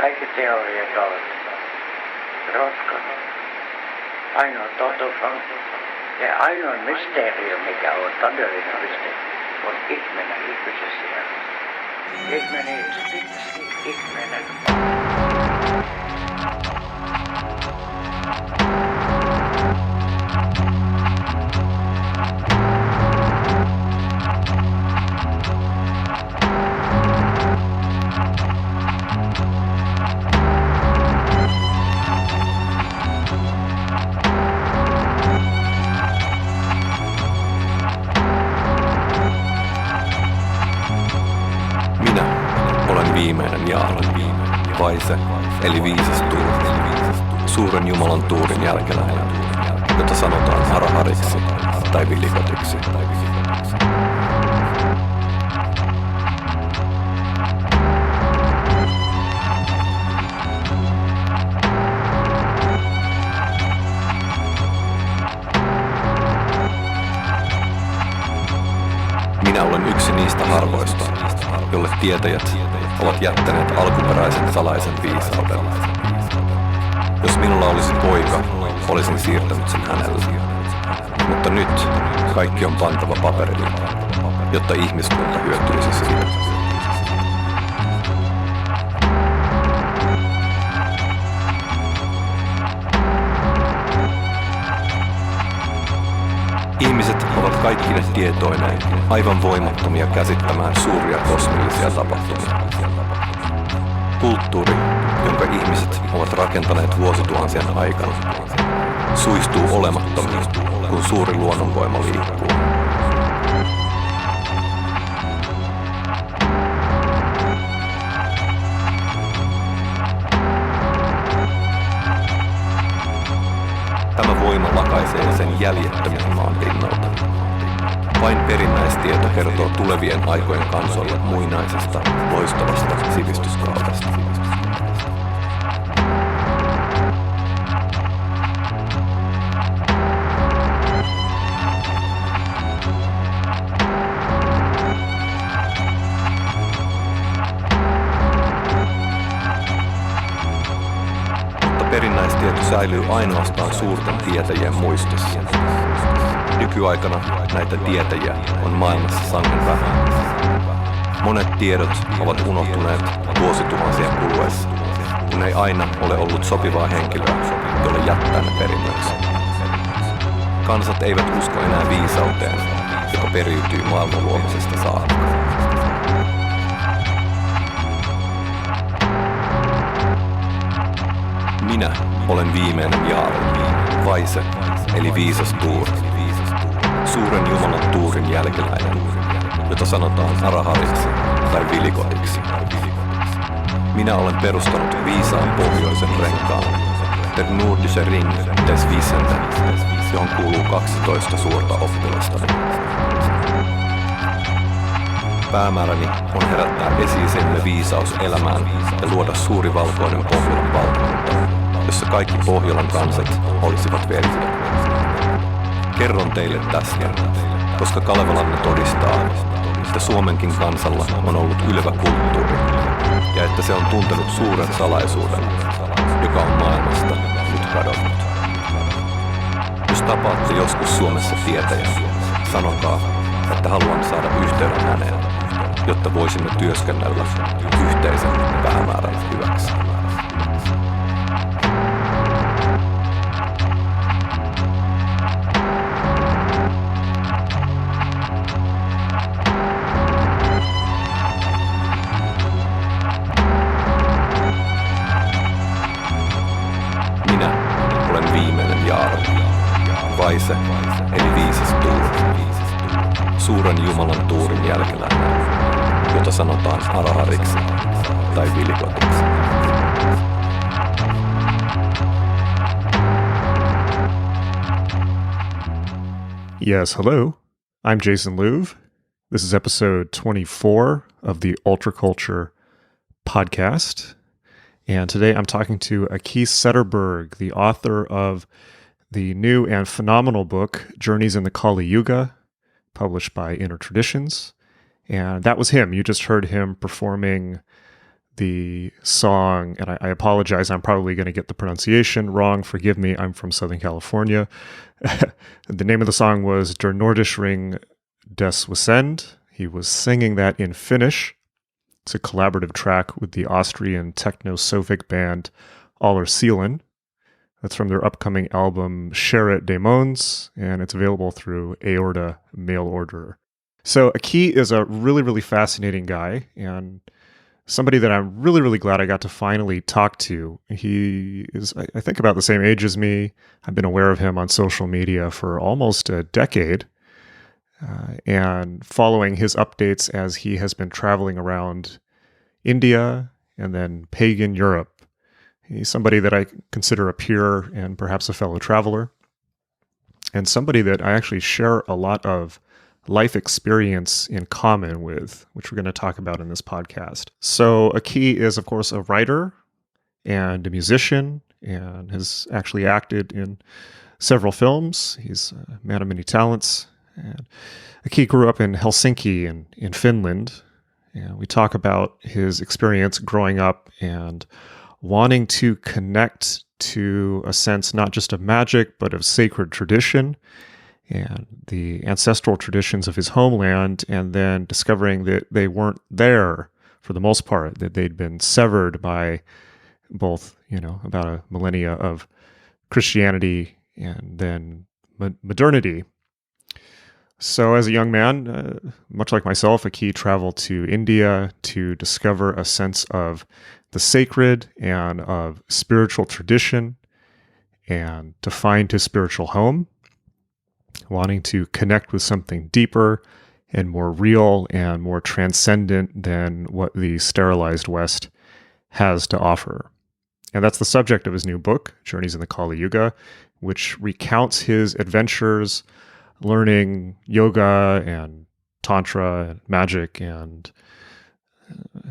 kaikki teoriat ovat roskan. Ainoa totuus on, ja ainoa mysteeri, mikä on todellinen mysteeri, on ihminen ihmisessä. Ihminen ihminen. Viimeinen jaala, vaise, eli viisas tuuri, suuren Jumalan tuurin jälkeläinen, jota sanotaan arahariksi tai vilikotiksi. Minä olen yksi niistä harvoista, jolle tietäjät ovat jättäneet alkuperäisen salaisen viisauden. Jos minulla olisi poika, olisin siirtänyt sen hänelle. Mutta nyt kaikki on pantava paperille, jotta ihmiskunta hyötyisi siitä. Ihmiset ovat kaikki ne tietoineen, aivan voimattomia käsittämään suuria kosmillisia tapahtumia. Kulttuuri, jonka ihmiset ovat rakentaneet vuosituhansien aikana, suistuu olemattomiin, kun suuri luonnonvoima liikkuu. Tämä voima lakaisee sen jäljettömän maan pinnalta. Vain perinnäistieto kertoo tulevien aikojen kansoille muinaisesta, loistavasta sivistyskaudesta. Mutta perinnäistieto säilyy ainoastaan suurten tietäjien muistissa. Nykyaikana näitä tietäjiä on maailmassa sangen vähän. Monet tiedot ovat unohtuneet vuosituhansien kuluessa, kun ei aina ole ollut sopivaa henkilöä, jolle jättää ne perinnöksi. Kansat eivät usko enää viisauteen, joka periytyy maailman luomisesta saakka. Minä olen viimeinen jaari, vaise eli viisas tuuri. Suuren Jumalan tuurin jälkeläinen, jota sanotaan arahariksi tai vilikotiksi. Minä olen perustanut viisaan pohjoisen renkaan, der nordische ring des Wissenden, johon kuuluu 12 suurta oppilastani. Päämääräni on herättää esi-isämme viisaus elämään ja luoda suuri valkoinen Pohjolan valtakunta, jossa kaikki Pohjolan kansat olisivat veljiä. Kerron teille tästä, koska Kalevalanne todistaa, että Suomenkin kansalla on ollut ylevä kulttuuri ja että se on tuntenut suuren salaisuuden, joka on maailmasta nyt kadonnut. Jos tapaatte joskus Suomessa tietäjän, sanokaa, että haluan saada yhteyden häneen, jotta voisimme työskennellä yhteisen päämäärän hyväksi. Vaise, eli viisas tuuri. Suuren Jumalan tuurin jälkeläinen, jota sanotaan arahariksi tai vilikotiksi. Yes, hello. I'm Jason Louv. This is episode 24 of the Ultraculture podcast. And today I'm talking to Aki Cederberg, the author of the new and phenomenal book, Journeys in the Kali Yuga, published by Inner Traditions. And that was him. You just heard him performing the song, and I apologize, I'm probably going to get the pronunciation wrong. Forgive me, I'm from Southern California. The name of the song was Der Nordisch Ring des Wissend. He was singing that in Finnish. It's a collaborative track with the Austrian techno-Sovic band Allerseelen. That's from their upcoming album Share It Demons, and it's available through Aorta mail order. So Aki is a really, really fascinating guy, and somebody that I'm really, really glad I got to finally talk to. He is, I think, about the same age as me. I've been aware of him on social media for almost a decade, and following his updates as he has been traveling around India and then pagan Europe. He's somebody that I consider a peer and perhaps a fellow traveler, and somebody that I actually share a lot of life experience in common with, which we're going to talk about in this podcast. So Aki is, of course, a writer and a musician, and has actually acted in several films. He's a man of many talents. And Aki grew up in Helsinki in Finland. And we talk about his experience growing up and wanting to connect to a sense not just of magic, but of sacred tradition and the ancestral traditions of his homeland, and then discovering that they weren't there for the most part, that they'd been severed by both, about a millennia of Christianity and then modernity. So as a young man, much like myself, Aki traveled to India to discover a sense of the sacred and of spiritual tradition, and to find his spiritual home, wanting to connect with something deeper and more real and more transcendent than what the sterilized West has to offer. And that's the subject of his new book, Journeys in the Kali Yuga, which recounts his adventures learning yoga and tantra and magic and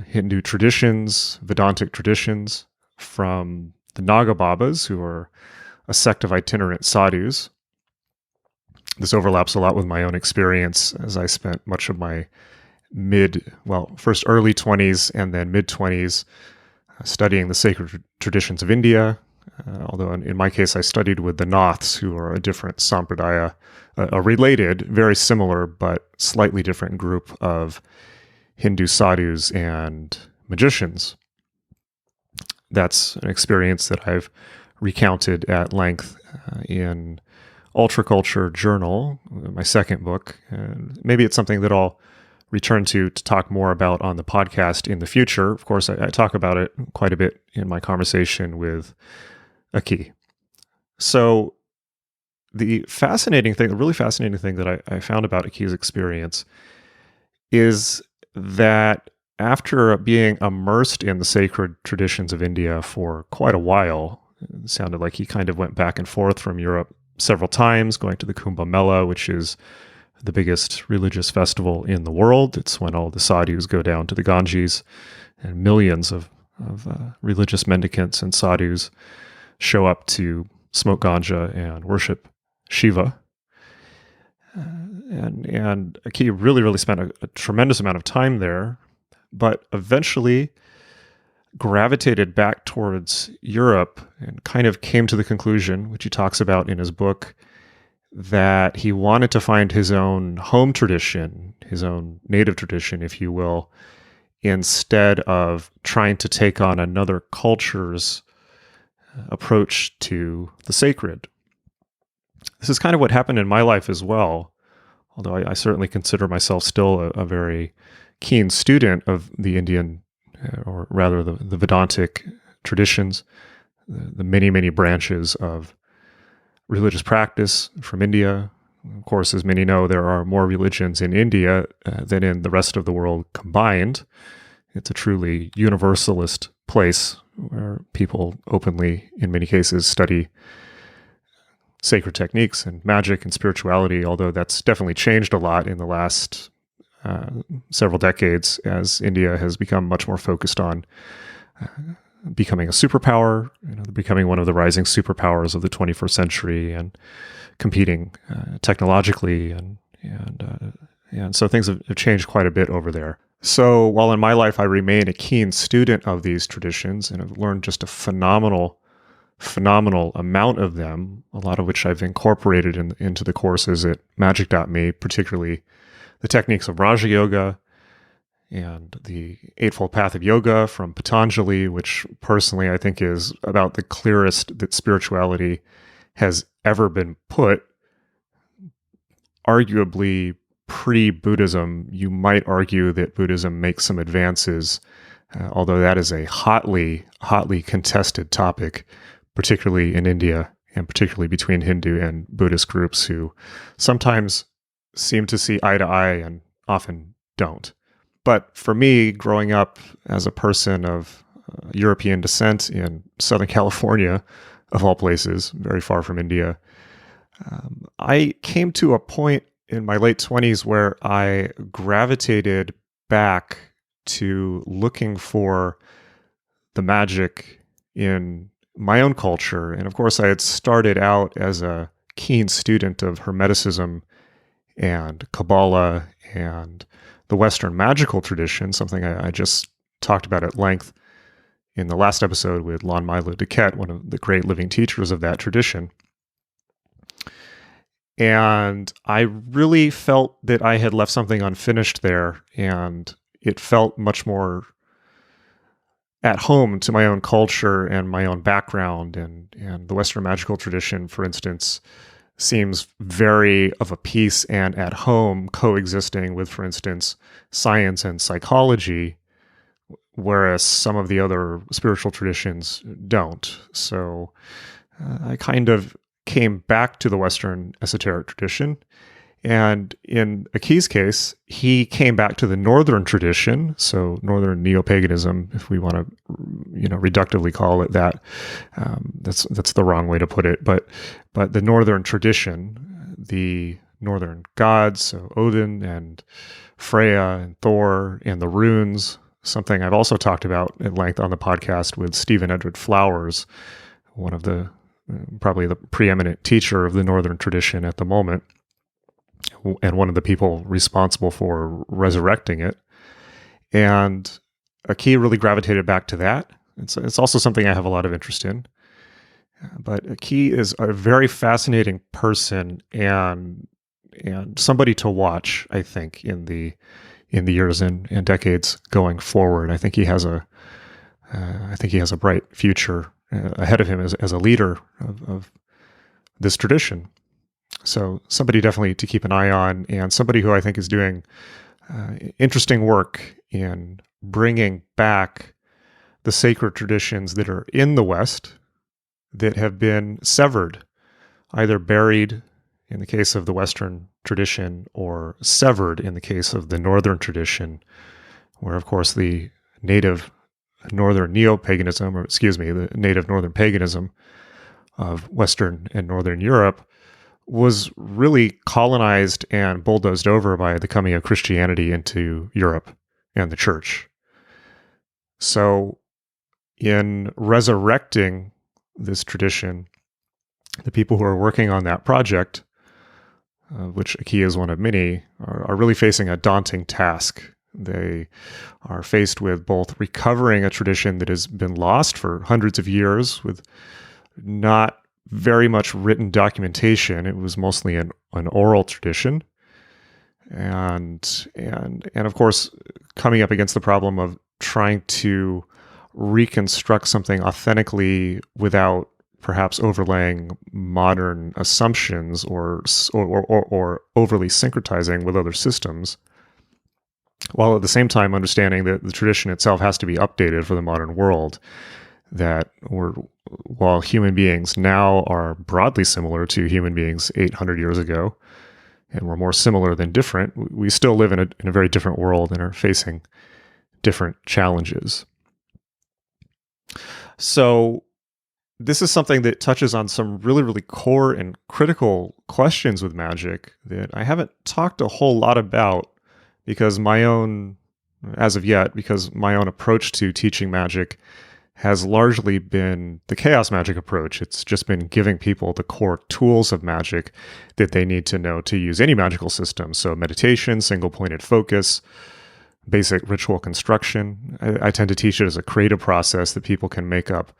Hindu traditions, Vedantic traditions from the Naga Babas, who are a sect of itinerant sadhus. This overlaps a lot with my own experience, as I spent much of my first early 20s and then mid-20s studying the sacred traditions of India. Although in my case, I studied with the Naths, who are a different sampradaya, a related, very similar, but slightly different group of Hindu sadhus and magicians. That's an experience that I've recounted at length in Ultraculture Journal, my second book. Maybe it's something that I'll return to talk more about on the podcast in the future. Of course, I talk about it quite a bit in my conversation with Aki. So the really fascinating thing that I found about Aki's experience is that after being immersed in the sacred traditions of India for quite a while, it sounded like he kind of went back and forth from Europe several times, going to the Kumbh Mela, which is the biggest religious festival in the world. It's when all the sadhus go down to the Ganges, and millions of religious mendicants and sadhus show up to smoke ganja and worship Shiva. And Aki really, really spent a tremendous amount of time there, but eventually gravitated back towards Europe and kind of came to the conclusion, which he talks about in his book, that he wanted to find his own home tradition, his own native tradition, if you will, instead of trying to take on another culture's approach to the sacred. This is kind of what happened in my life as well, although I certainly consider myself still a very keen student of the Indian, or rather the Vedantic traditions, the many, many branches of religious practice from India. Of course, as many know, there are more religions in India than in the rest of the world combined. It's a truly universalist place where people openly, in many cases, study sacred techniques and magic and spirituality, although that's definitely changed a lot in the last several decades as India has become much more focused on becoming a superpower, becoming one of the rising superpowers of the 21st century and competing technologically. And so things have changed quite a bit over there. So while in my life I remain a keen student of these traditions and have learned just a phenomenal amount of them, a lot of which I've incorporated into the courses at magic.me, particularly the techniques of Raja Yoga and the Eightfold Path of Yoga from Patanjali, which personally I think is about the clearest that spirituality has ever been put. Arguably, pre-Buddhism, you might argue that Buddhism makes some advances, although that is a hotly contested topic, particularly in India, and particularly between Hindu and Buddhist groups who sometimes seem to see eye to eye and often don't. But for me, growing up as a person of European descent in Southern California, of all places, very far from India, I came to a point in my late 20s where I gravitated back to looking for the magic in my own culture. And of course, I had started out as a keen student of Hermeticism and Kabbalah and the Western magical tradition, something I just talked about at length in the last episode with Lon Milo Duquette, one of the great living teachers of that tradition. And I really felt that I had left something unfinished there, and it felt much more at home to my own culture and my own background. And the Western magical tradition, for instance, seems very of a piece and at home coexisting with, for instance, science and psychology, whereas some of the other spiritual traditions don't. So I kind of came back to the Western esoteric tradition. And in Aki's case, he came back to the Northern tradition, so Northern Neo-Paganism, if we want to, reductively call it that. That's the wrong way to put it. But the Northern tradition, the Northern gods, so Odin and Freya and Thor and the runes, something I've also talked about at length on the podcast with Stephen Edward Flowers, one of the probably the preeminent teacher of the Northern tradition at the moment, and one of the people responsible for resurrecting it. And Aki really gravitated back to that. It's also something I have a lot of interest in. But Aki is a very fascinating person and somebody to watch, I think, in the years and decades going forward. I think he has a bright future ahead of him as a leader of this tradition. So somebody definitely to keep an eye on, and somebody who I think is doing interesting work in bringing back the sacred traditions that are in the West that have been severed, either buried in the case of the Western tradition or severed in the case of the Northern tradition, where, of course, the native Northern Neo-Paganism, the native Northern Paganism of Western and Northern Europe was really colonized and bulldozed over by the coming of Christianity into Europe and the church. So in resurrecting this tradition, the people who are working on that project, which Aki is one of many, are really facing a daunting task. They are faced with both recovering a tradition that has been lost for hundreds of years with not very much written documentation. It was mostly an oral tradition. And of course, coming up against the problem of trying to reconstruct something authentically without perhaps overlaying modern assumptions or overly syncretizing with other systems, while at the same time understanding that the tradition itself has to be updated for the modern world. That while human beings now are broadly similar to human beings 800 years ago, and we're more similar than different, we still live in a very different world and are facing different challenges. So this is something that touches on some really, really core and critical questions with magic that I haven't talked a whole lot about because my own approach to teaching magic has largely been the chaos magic approach. It's just been giving people the core tools of magic that they need to know to use any magical system. So meditation, single-pointed focus, basic ritual construction. I tend to teach it as a creative process that people can make up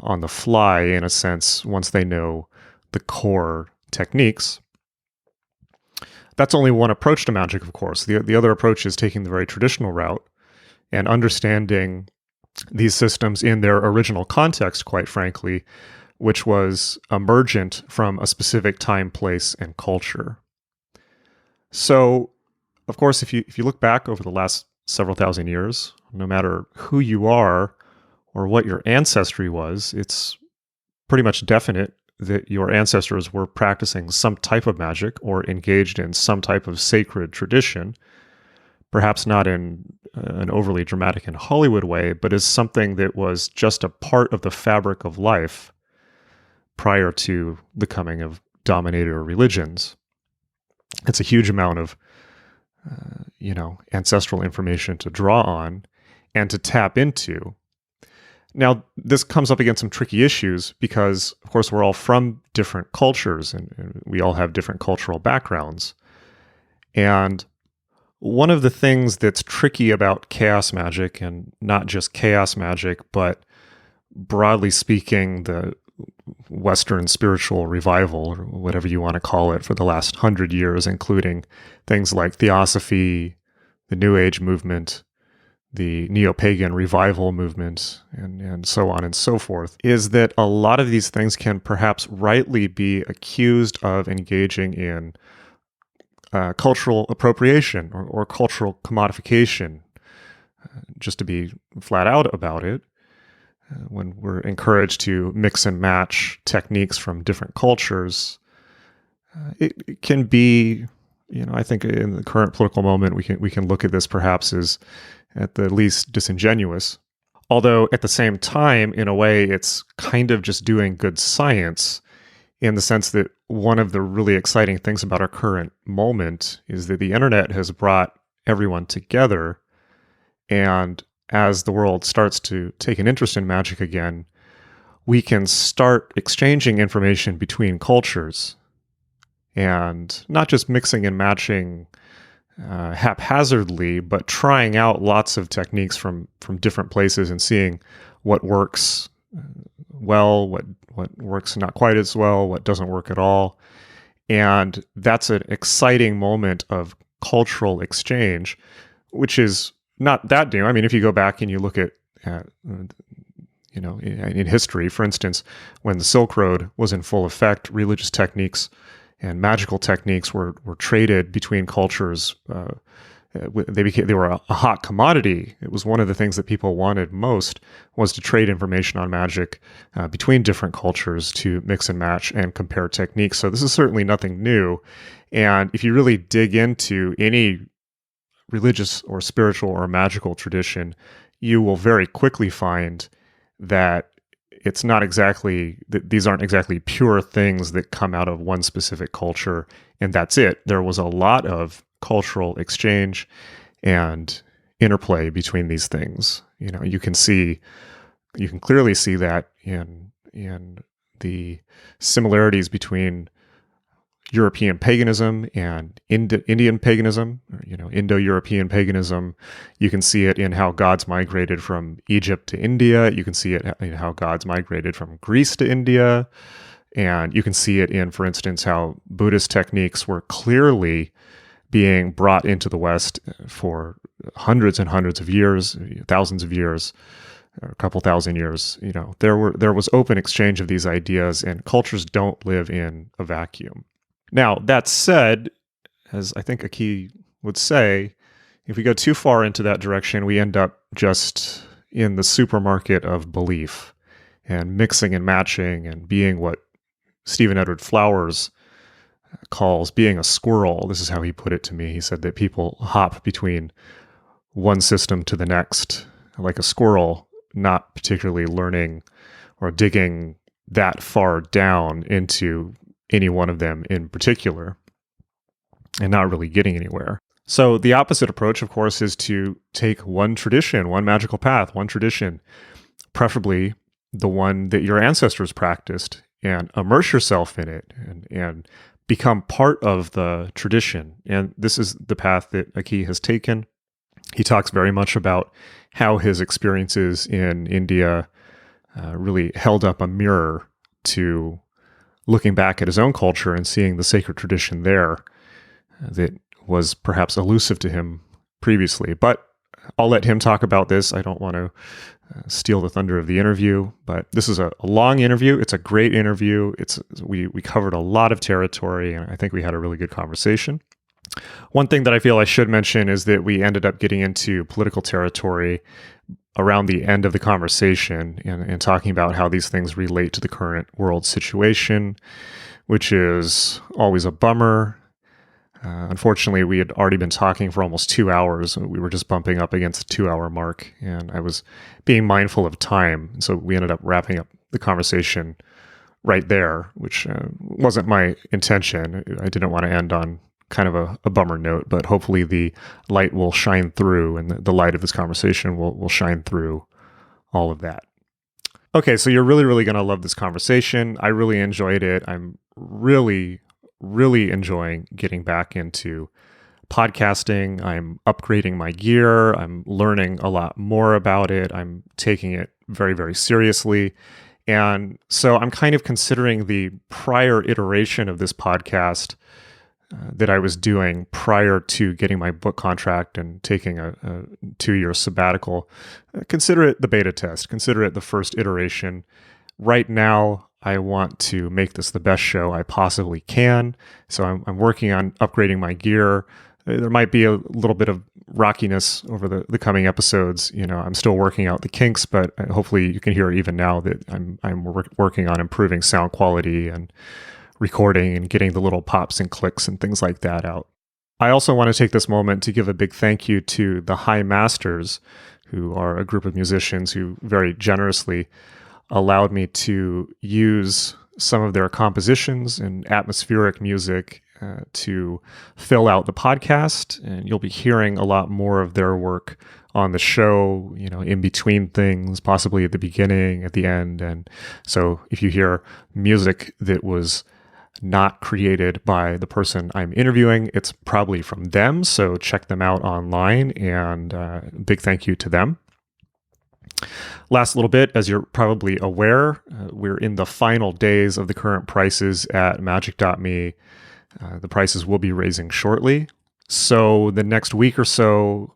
on the fly, in a sense, once they know the core techniques. That's only one approach to magic, of course. The other approach is taking the very traditional route and understanding these systems in their original context, quite frankly, which was emergent from a specific time, place, and culture. So, of course, if you look back over the last several thousand years, no matter who you are or what your ancestry was, it's pretty much definite that your ancestors were practicing some type of magic or engaged in some type of sacred tradition, perhaps not in an overly dramatic and Hollywood way, but as something that was just a part of the fabric of life prior to the coming of dominator religions. It's a huge amount of ancestral information to draw on and to tap into. Now, this comes up against some tricky issues because, of course, we're all from different cultures and we all have different cultural backgrounds. And one of the things that's tricky about chaos magic, and not just chaos magic, but broadly speaking, the Western spiritual revival, or whatever you want to call it, for the last 100 years, including things like Theosophy, the New Age movement, the Neo-Pagan revival movement, and so on and so forth, is that a lot of these things can perhaps rightly be accused of engaging in cultural appropriation or cultural commodification. Just to be flat out about it, when we're encouraged to mix and match techniques from different cultures, it can be, I think in the current political moment, we can look at this perhaps as at the least disingenuous. Although at the same time, in a way, it's kind of just doing good science, in the sense that one of the really exciting things about our current moment is that the internet has brought everyone together. And as the world starts to take an interest in magic again, we can start exchanging information between cultures and not just mixing and matching haphazardly, but trying out lots of techniques from different places and seeing what works well, what works not quite as well, what doesn't work at all. And that's an exciting moment of cultural exchange, which is not that new. I mean, if you go back and you look at in history, for instance, when the Silk Road was in full effect, religious techniques and magical techniques were traded between cultures. They were a hot commodity. It was one of the things that people wanted most, was to trade information on magic between different cultures, to mix and match and compare techniques. So this is certainly nothing new. And if you really dig into any religious or spiritual or magical tradition, you will very quickly find that it's not exactly, these aren't exactly pure things that come out of one specific culture, and that's it. There was a lot of cultural exchange and interplay between these things. You can clearly see that in the similarities between European paganism and Indian paganism, Indo-European paganism. You can see it in how gods migrated from Egypt to India. You can see it in how gods migrated from Greece to India. And you can see it in, for instance, how Buddhist techniques were clearly being brought into the West for hundreds and hundreds of years, thousands of years, a couple thousand years. There was open exchange of these ideas, and cultures don't live in a vacuum. Now, that said, as I think Aki would say, if we go too far into that direction, we end up just in the supermarket of belief and mixing and matching and being what Stephen Edward Flowers calls being a squirrel. This is how he put it to me. He said that people hop between one system to the next like a squirrel, not particularly learning or digging that far down into any one of them in particular, and not really getting anywhere. So the opposite approach, of course, is to take one tradition, one magical path, one tradition, preferably the one that your ancestors practiced, and immerse yourself in it and become part of the tradition. And this is the path that Aki has taken. He talks very much about how his experiences in India really held up a mirror to looking back at his own culture and seeing the sacred tradition there that was perhaps elusive to him previously. But I'll let him talk about this. I don't want to steal the thunder of the interview, but this is a long interview. It's a great interview. We covered a lot of territory, and I think we had a really good conversation. One thing that I feel I should mention is that we ended up getting into political territory around the end of the conversation and talking about how these things relate to the current world situation, which is always a bummer. Unfortunately, we had already been talking for almost 2 hours. We were just bumping up against the 2-hour mark, and I was being mindful of time. So we ended up wrapping up the conversation right there, which wasn't my intention. I didn't want to end on kind of a bummer note, but hopefully the light will shine through, and the light of this conversation will shine through all of that. Okay, so you're really, really going to love this conversation. I really enjoyed it. I'm really enjoying getting back into podcasting. I'm upgrading my gear. I'm learning a lot more about it. I'm taking it very, very seriously. And so I'm kind of considering the prior iteration of this podcast that I was doing prior to getting my book contract and taking a 2-year sabbatical. Consider it the beta test. Consider it the first iteration. Right now, I want to make this the best show I possibly can. So I'm working on upgrading my gear. There might be a little bit of rockiness over the coming episodes. I'm still working out the kinks, but hopefully you can hear even now that I'm working on improving sound quality and recording and getting the little pops and clicks and things like that out. I also want to take this moment to give a big thank you to the High Masters, who are a group of musicians who very generously allowed me to use some of their compositions and atmospheric music to fill out the podcast. And you'll be hearing a lot more of their work on the show, in between things, possibly at the beginning, at the end. And so if you hear music that was not created by the person I'm interviewing, it's probably from them. So check them out online, and big thank you to them. Last little bit, as you're probably aware, we're in the final days of the current prices at magic.me. The prices will be raising shortly. So the next week or so,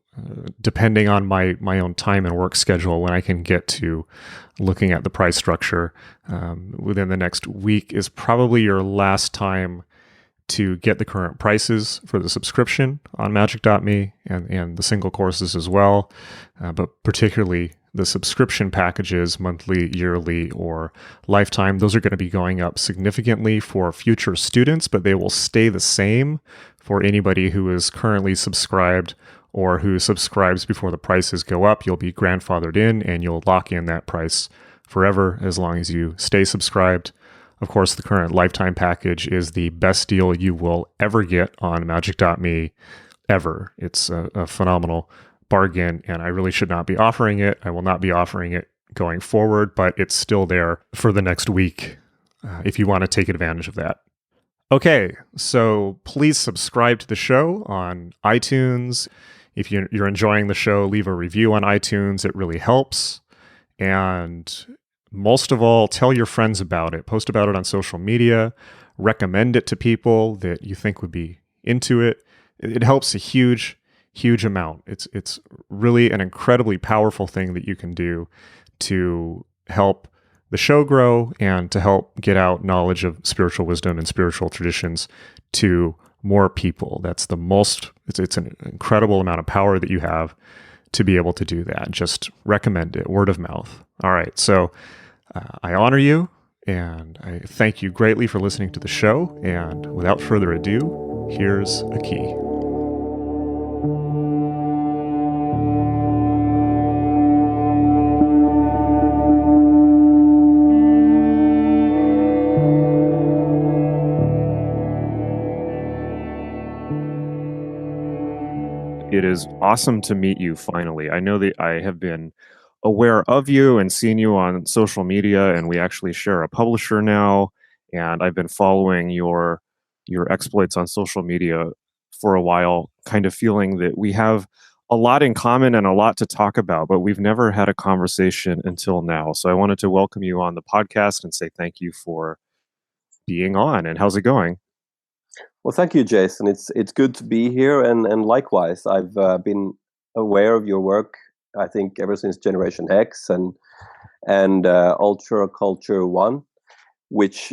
depending on my own time and work schedule, when I can get to looking at the price structure, within the next week is probably your last time to get the current prices for the subscription on magic.me and the single courses as well, but particularly the subscription packages, monthly, yearly, or lifetime. Those are going to be going up significantly for future students, but they will stay the same for anybody who is currently subscribed or who subscribes before the prices go up. You'll be grandfathered in, and you'll lock in that price forever as long as you stay subscribed. Of course, the current lifetime package is the best deal you will ever get on magic.me ever. It's a phenomenal bargain, and I really should not be offering it. I will not be offering it going forward, but it's still there for the next week if you want to take advantage of that. Okay, so please subscribe to the show on iTunes. If you're enjoying the show, leave a review on iTunes. It really helps. And most of all, tell your friends about it. Post about it on social media. Recommend it to people that you think would be into it. It helps a huge amount. It's really an incredibly powerful thing that you can do to help the show grow and to help get out knowledge of spiritual wisdom and spiritual traditions to more people. It's an incredible amount of power that you have to be able to do that. Just recommend it, word of mouth. All right. So I honor you, and I thank you greatly for listening to the show. And without further ado, here's Aki. It is awesome to meet you finally. I know that I have been aware of you and seen you on social media, and we actually share a publisher now, and I've been following your exploits on social media for a while, kind of feeling that we have a lot in common and a lot to talk about, but we've never had a conversation until now. So I wanted to welcome you on the podcast and say thank you for being on. And how's it going? Well, thank you, Jason. It's good to be here, and likewise, I've been aware of your work. I think ever since Generation X and Ultraculture 1, which,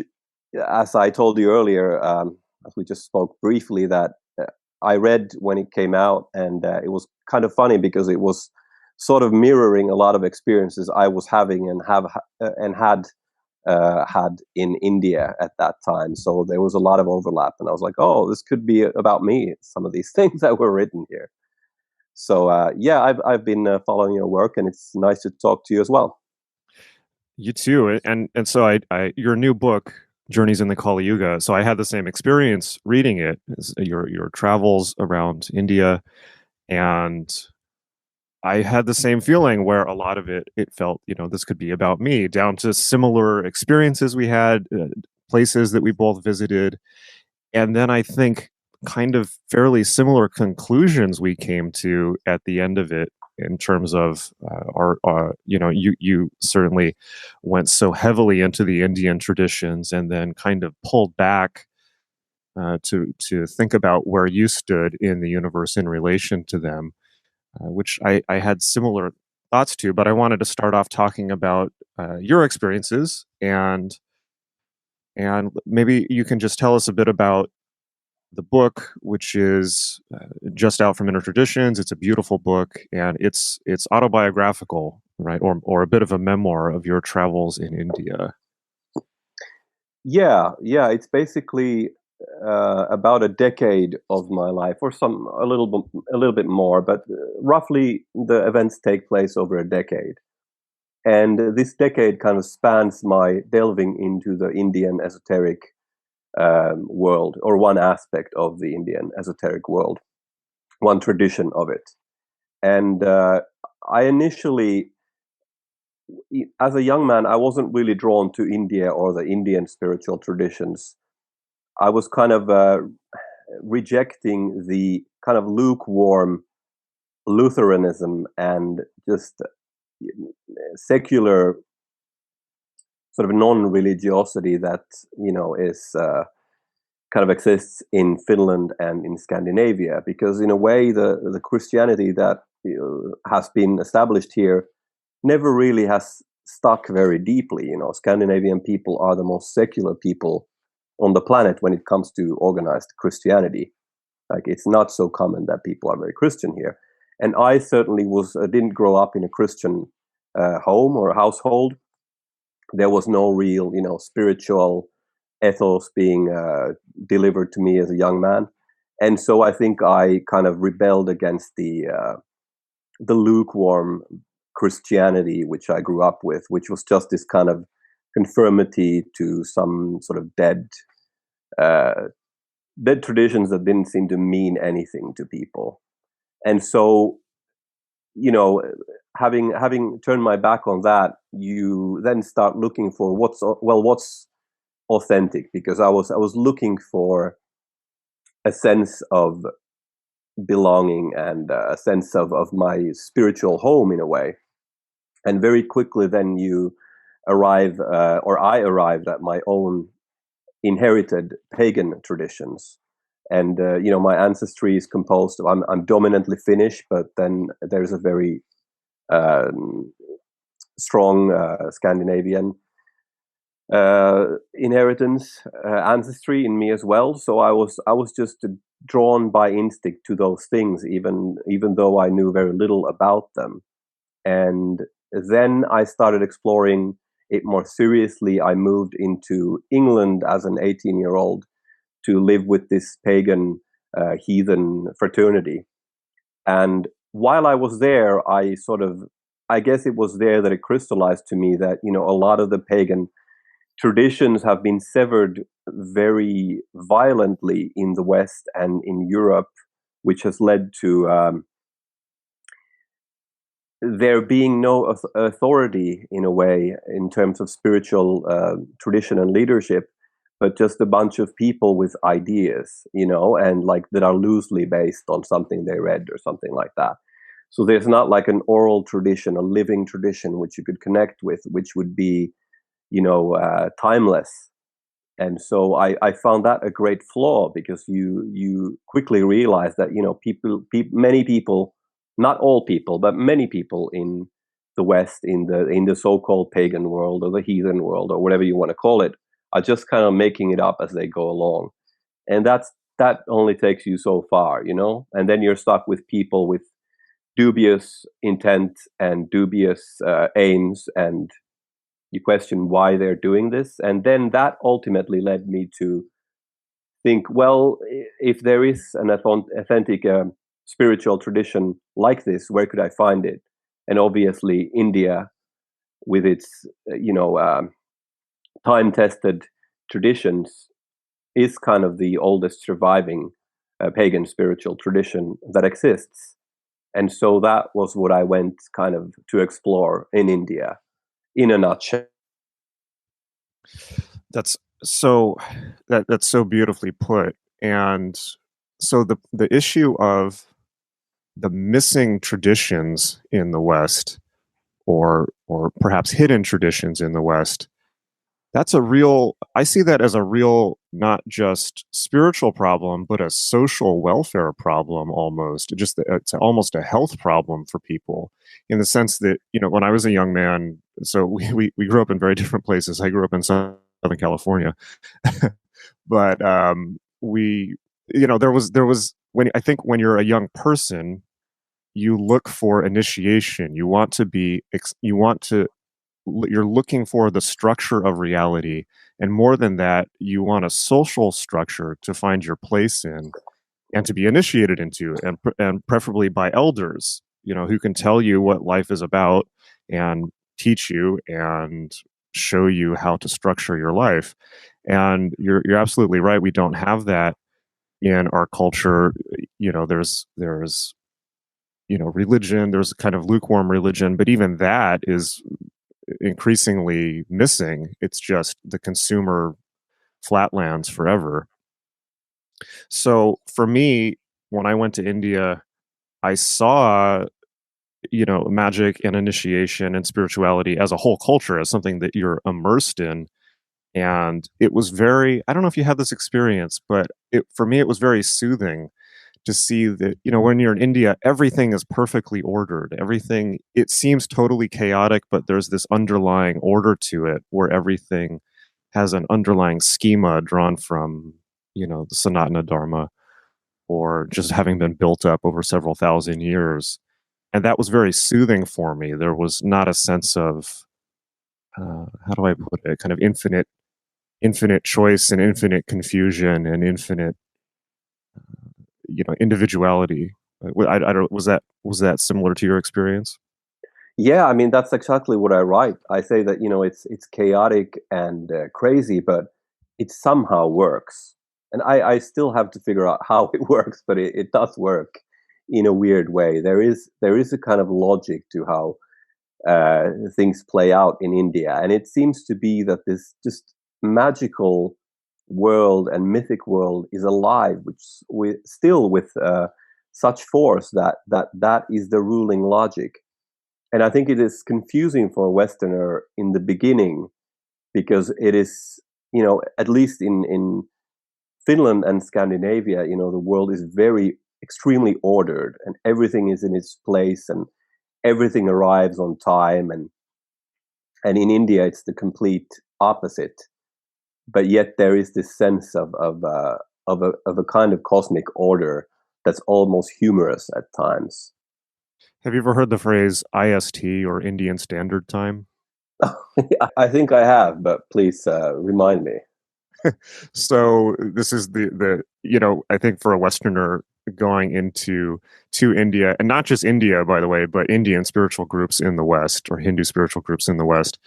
as I told you earlier, as we just spoke briefly, that I read when it came out, and it was kind of funny because it was sort of mirroring a lot of experiences I was having and had in India at that time. So there was a lot of overlap, and I was like, oh, this could be about me, some of these things that were written here. So I've been following your work, and it's nice to talk to you as well. You too. And so I your new book, Journeys in the Kali Yuga. So I had the same experience reading it, your travels around India, and I had the same feeling where a lot of it felt, this could be about me, down to similar experiences we had, places that we both visited. And then I think kind of fairly similar conclusions we came to at the end of it in terms of you certainly went so heavily into the Indian traditions and then kind of pulled back to think about where you stood in the universe in relation to them. Which I had similar thoughts to, but I wanted to start off talking about your experiences, and maybe you can just tell us a bit about the book, which is just out from Inner Traditions. It's a beautiful book, and it's autobiographical, right, or a bit of a memoir of your travels in India. Yeah, it's basically about a decade of my life, or a little bit more, but roughly the events take place over a decade. And this decade kind of spans my delving into the Indian esoteric world, or one aspect of the Indian esoteric world, one tradition of it. And I initially, as a young man, I wasn't really drawn to India or the Indian spiritual traditions. I was kind of rejecting the kind of lukewarm Lutheranism and just secular sort of non-religiosity that is kind of exists in Finland and in Scandinavia, because in a way the Christianity that has been established here never really has stuck very deeply. Scandinavian people are the most secular people on the planet when it comes to organized Christianity. Like, it's not so common that people are very Christian here. And I certainly didn't grow up in a Christian home or household. There was no real, spiritual ethos being delivered to me as a young man. And so I think I kind of rebelled against the lukewarm Christianity which I grew up with, which was just this kind of conformity to some sort of dead traditions that didn't seem to mean anything to people. And so, having turned my back on that, you then start looking for what's authentic, because I was looking for a sense of belonging and a sense of my spiritual home in a way. And very quickly then I arrived at my own inherited pagan traditions. And my ancestry is composed of, I'm dominantly Finnish, but then there's a very strong Scandinavian inheritance, ancestry in me as well. So I was just drawn by instinct to those things, even though I knew very little about them. And then I started exploring it more seriously. I moved into England as an 18-year-old to live with this pagan heathen fraternity. And while I was there, I guess it was there that it crystallized to me that, a lot of the pagan traditions have been severed very violently in the West and in Europe, which has led to there being no authority in a way in terms of spiritual tradition and leadership, but just a bunch of people with ideas, and like that are loosely based on something they read or something like that. So there's not like an oral tradition, a living tradition which you could connect with, which would be, timeless. And so I found that a great flaw, because you quickly realize that many people, not all people, but many people in the West, in the so-called pagan world or the heathen world or whatever you want to call it, are just kind of making it up as they go along, and that only takes you so far, and then you're stuck with people with dubious intent and dubious aims, and you question why they're doing this. And then that ultimately led me to think, well, if there is an authentic spiritual tradition like this, where could I find it? And obviously India, with its time-tested traditions, is kind of the oldest surviving pagan spiritual tradition that exists. And so that was what I went kind of to explore in India, in a nutshell. That's so beautifully put. And so the issue of the missing traditions in the West, or perhaps hidden traditions in the West, I see that as a real, not just spiritual problem, but a social welfare problem almost. It's almost a health problem for people, in the sense that, when I was a young man, so we grew up in very different places. I grew up in Southern California, but there was when you're a young person, you look for initiation. You're looking for the structure of reality, and more than that, you want a social structure to find your place in and to be initiated into, and preferably by elders, who can tell you what life is about and teach you and show you how to structure your life. And you're absolutely right. We don't have that in our culture. There's religion. There's a kind of lukewarm religion, but even that is increasingly missing. It's just the consumer flatlands forever. So for me, when I went to India, I saw, magic and initiation and spirituality as a whole culture, as something that you're immersed in. And it was I don't know if you had this experience, but for me, it was very soothing to see that, when you're in India, everything is perfectly ordered. Everything, it seems totally chaotic, but there's this underlying order to it, where everything has an underlying schema drawn from, the Sanatana Dharma, or just having been built up over several thousand years. And that was very soothing for me. There was not a sense of, how do I put it, kind of infinite choice and infinite confusion and infinite individuality. I don't, was that similar to your experience? Yeah, I mean, that's exactly what I write. I say that it's chaotic and crazy, but it somehow works, and I still have to figure out how it works, but it does work in a weird way. There is a kind of logic to how things play out in India, and it seems to be that this just magical world and mythic world is alive, with such force that is the ruling logic. And I think it is confusing for a Westerner in the beginning, because it is, at least in Finland and Scandinavia, the world is very extremely ordered, and everything is in its place, and everything arrives on time. And in India, it's the complete opposite. But yet there is this sense of a kind of cosmic order that's almost humorous at times. Have you ever heard the phrase IST, or Indian Standard Time? I think I have, but please remind me. So this is the I think for a Westerner going to India, and not just India, by the way, but Indian spiritual groups in the West, or Hindu spiritual groups in the West,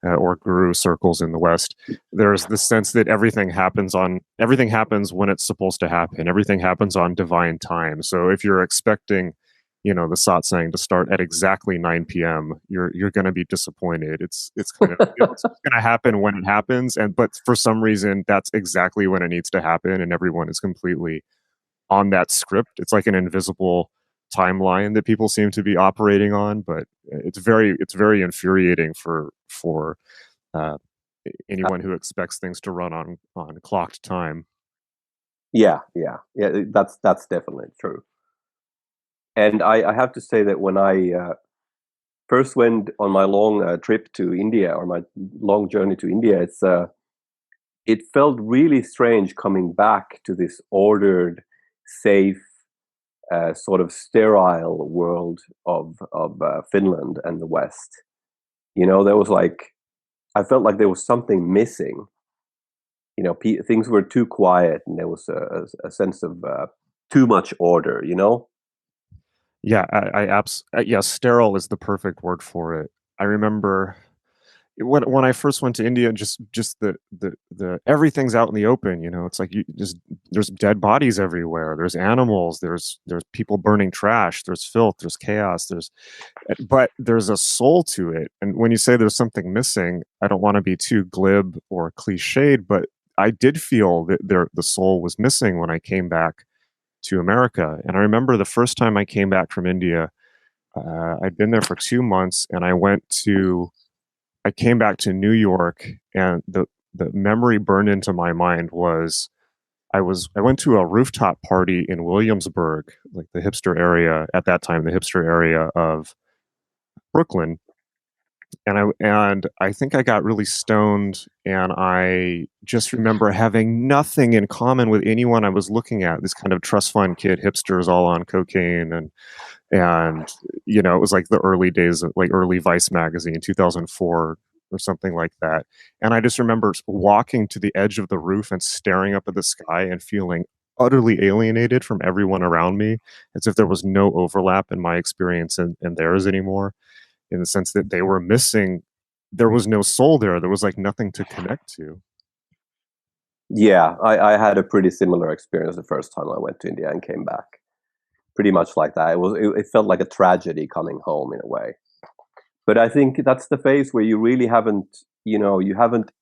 or guru circles in the West, there's this sense that everything happens when it's supposed to happen. Everything happens on divine time. So if you're expecting, the satsang to start at exactly 9 p.m., you're going to be disappointed. It's kind of it's going to happen when it happens, but for some reason that's exactly when it needs to happen, and everyone is completely on that script. It's like an invisible timeline that people seem to be operating on, but it's very infuriating for anyone who expects things to run on clocked time. Yeah. That's definitely true. And I have to say that when I first went on my long trip to India, or my long journey to India, it felt really strange coming back to this ordered, safe, sort of sterile world of Finland and the West. There was I felt like there was something missing. Things were too quiet, and there was a sense of too much order. Yeah, yeah, sterile is the perfect word for it. I remember when I first went to India, just the everything's out in the open. It's like there's dead bodies everywhere. There's animals. There's people burning trash. There's filth. There's chaos. But there's a soul to it. And when you say there's something missing, I don't want to be too glib or cliched, but I did feel that the soul was missing when I came back to America. And I remember the first time I came back from India, I'd been there for 2 months, and I came back to New York, and the memory burned into my mind was I went to a rooftop party in Williamsburg, like the hipster area at that time, the hipster area of Brooklyn. And I think I got really stoned, and I just remember having nothing in common with anyone I was looking at. This kind of trust fund kid hipsters all on cocaine, and it was like the early days of like early Vice magazine, 2004 or something like that. And I just remember walking to the edge of the roof and staring up at the sky and feeling utterly alienated from everyone around me, as if there was no overlap in my experience and theirs anymore, in the sense that they were missing. There was no soul there. There was like nothing to connect to. Yeah, I had a pretty similar experience the first time I went to India and came back. Pretty much like that. It felt like a tragedy coming home in a way. But I think that's the phase where you really haven't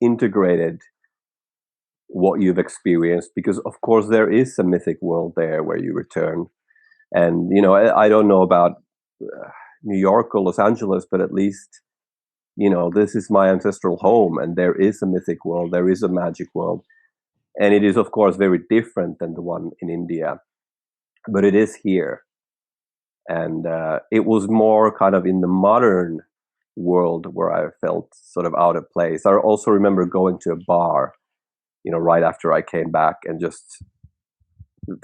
integrated what you've experienced, because of course there is a mythic world there where you return. And I don't know about New York or Los Angeles, but at least this is my ancestral home, and there is a mythic world, there is a magic world, and it is of course very different than the one in India, but it is here. And it was more kind of in the modern world where I felt sort of out of place. I also remember going to a bar, right after I came back, and just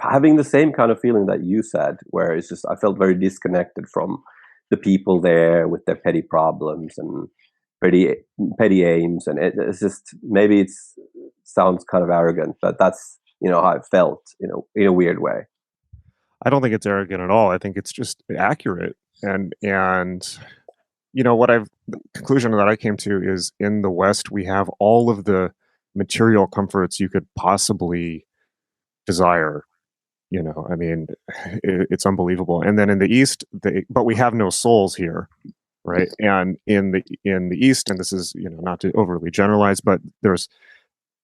having the same kind of feeling that you said, where it's just I felt very disconnected from the people there with their petty problems and petty aims. And it's just, maybe it sounds kind of arrogant, but that's how I felt, in a weird way. I don't think it's arrogant at all. I think it's just accurate. And the conclusion that I came to is, in the West, we have all of the material comforts you could possibly desire. I mean, it's unbelievable. And then in the East, but we have no souls here, right? And in the East, and this is not to overly generalize, but there's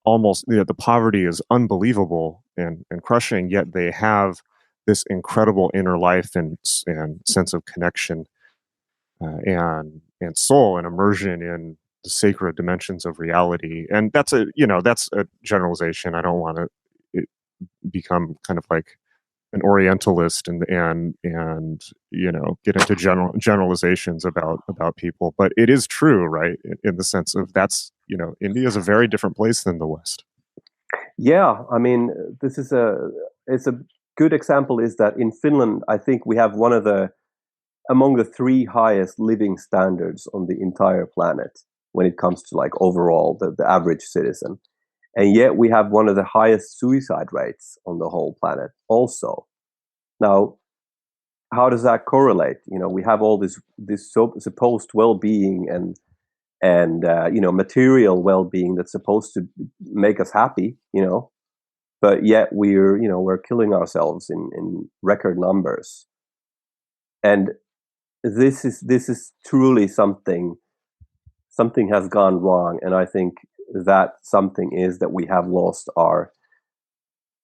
almost the poverty is unbelievable and crushing. Yet they have this incredible inner life and sense of connection and soul and immersion in the sacred dimensions of reality. And that's a generalization. I don't want to become kind of like an Orientalist and get into generalizations about people, but it is true, right? In the sense of India is a very different place than the West. Yeah, I mean, it's a good example is that in Finland, I think we have one of among the 3 highest living standards on the entire planet when it comes to like overall the average citizen. And yet we have one of the highest suicide rates on the whole planet also. Now, how does that correlate? We have all this supposed well-being and material well-being that's supposed to make us happy, but yet we're killing ourselves in record numbers. And this is truly something has gone wrong. And I think that something is that we have lost our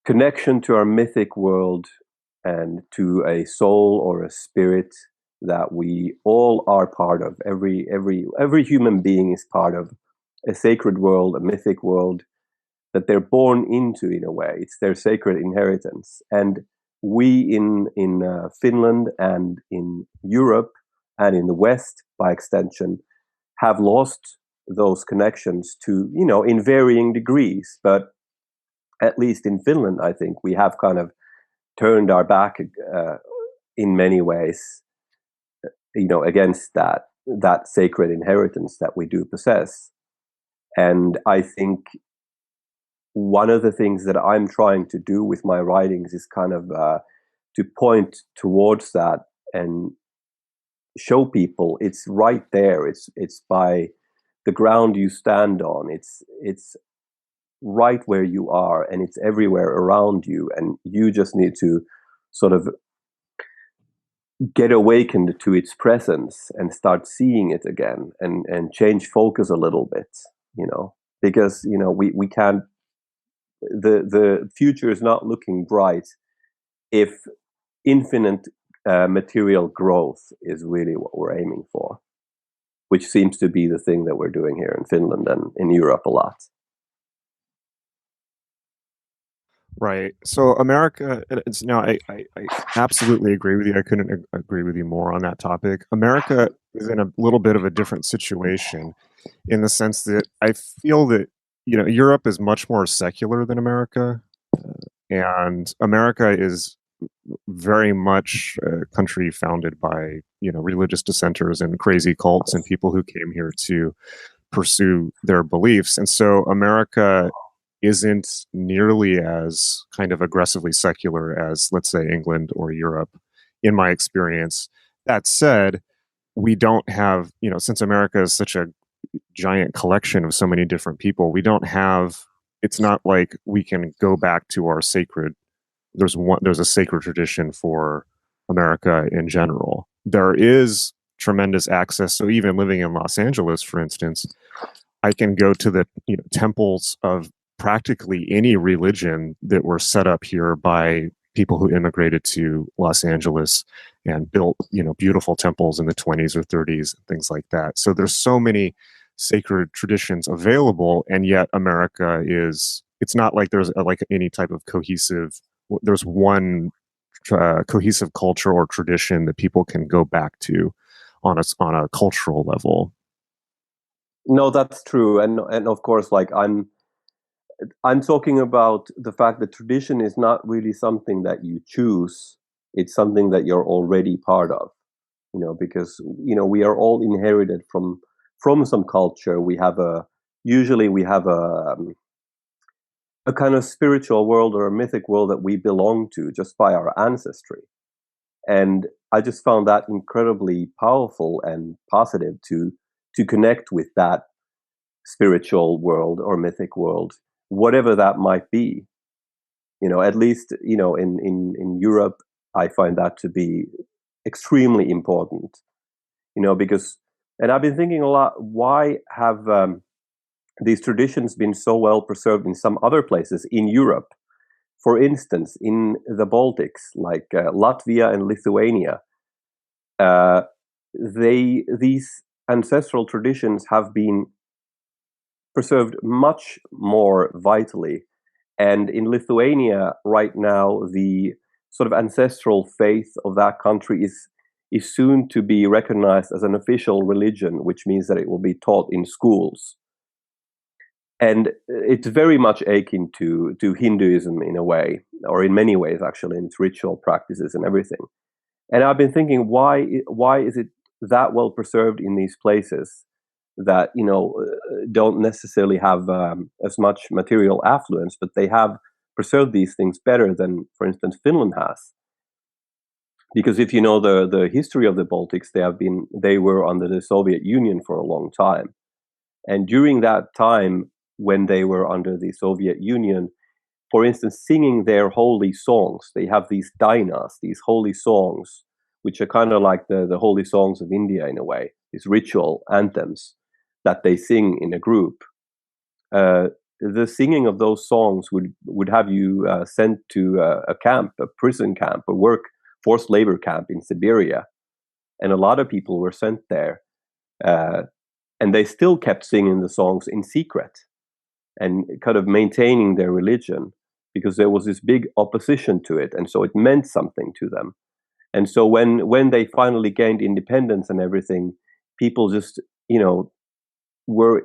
connection to our mythic world, and to a soul or a spirit that we all are part of. Every human being is part of a sacred world, a mythic world that they're born into in a way. It's their sacred inheritance. And we in Finland and in Europe and in the West, by extension, have lost those connections to, in varying degrees. But at least in Finland, I think we have kind of turned our back in many ways, against that sacred inheritance that we do possess. And I think one of the things that I'm trying to do with my writings is kind of to point towards that and show people it's right there. It's by the ground you stand on. It's right where you are, and it's everywhere around you, and you just need to sort of get awakened to its presence and start seeing it again, and change focus a little bit, because we can't, the future is not looking bright if infinite material growth is really what we're aiming for, which seems to be the thing that we're doing here in Finland and in Europe a lot. Right. So America, it's now, I absolutely agree with you. I couldn't agree with you more on that topic. America is in a little bit of a different situation in the sense that I feel that, Europe is much more secular than America. And America is very much a country founded by, religious dissenters and crazy cults and people who came here to pursue their beliefs. And so America isn't nearly as kind of aggressively secular as, let's say, England or Europe, in my experience. That said, we don't have, since America is such a giant collection of so many different people, it's not like we can go back to our sacred, there's a sacred tradition for America in general. There is tremendous access. So even living in Los Angeles, for instance, I can go to the temples of practically any religion that were set up here by people who immigrated to Los Angeles and built, beautiful temples in the 20s or 30s, things like that. So there's so many sacred traditions available, and yet America it's not like there's like any type of there's one cohesive culture or tradition that people can go back to on a cultural level. No, that's true. And of course, like I'm talking about the fact that tradition is not really something that you choose. It's something that you're already part of, because, we are all inherited from some culture. Usually we have a kind of spiritual world or a mythic world that we belong to just by our ancestry. And I just found that incredibly powerful and positive to connect with that spiritual world or mythic world, whatever that might be. At least, in Europe, I find that to be extremely important, because, and I've been thinking a lot, why have these traditions been so well preserved in some other places in Europe? For instance, in the Baltics, like Latvia and Lithuania, these ancestral traditions have been preserved much more vitally. And in Lithuania right now, the sort of ancestral faith of that country is soon to be recognized as an official religion, which means that it will be taught in schools. And it's very much akin to Hinduism in a way, or in many ways, actually, in its ritual practices and everything. And I've been thinking, why is it that well preserved in these places that, don't necessarily have as much material affluence, but they have preserved these things better than, for instance, Finland has? Because if you know the history of the Baltics, they were under the Soviet Union for a long time. And during that time, when they were under the Soviet Union, for instance, singing their holy songs, they have these dainas, these holy songs, which are kind of like the holy songs of India in a way, these ritual anthems that they sing in a group. the singing of those songs would have you sent to a camp, a prison camp, a forced labor camp in Siberia, and a lot of people were sent there, and they still kept singing the songs in secret and kind of maintaining their religion because there was this big opposition to it, and so it meant something to them. And so when they finally gained independence and everything, people just were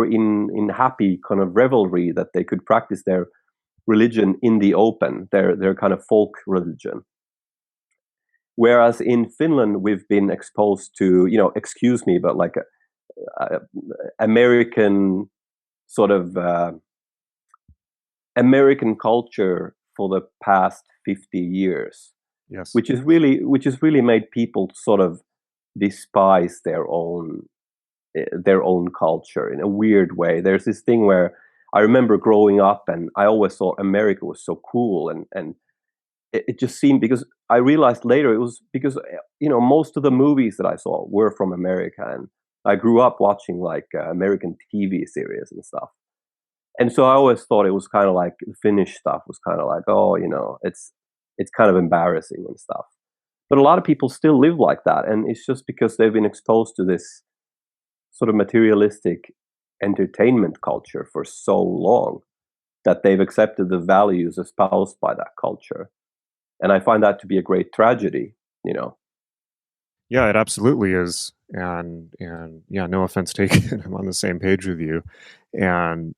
in happy kind of revelry that they could practice their religion in the open, their kind of folk religion. Whereas in Finland, we've been exposed to, excuse me, but like American sort of American culture for the past 50 years. Yes. Which has really made people sort of despise their own culture in a weird way. There's this thing where I remember growing up and I always thought America was so cool, and it just seemed, because I realized later it was because most of the movies that I saw were from America, and I grew up watching like American TV series and stuff. And so I always thought it was kind of like the Finnish stuff was kind of like, it's kind of embarrassing and stuff. But a lot of people still live like that, and it's just because they've been exposed to this sort of materialistic entertainment culture for so long that they've accepted the values espoused by that culture. And I find that to be a great tragedy, Yeah, it absolutely is. And yeah, no offense taken. I'm on the same page with you. And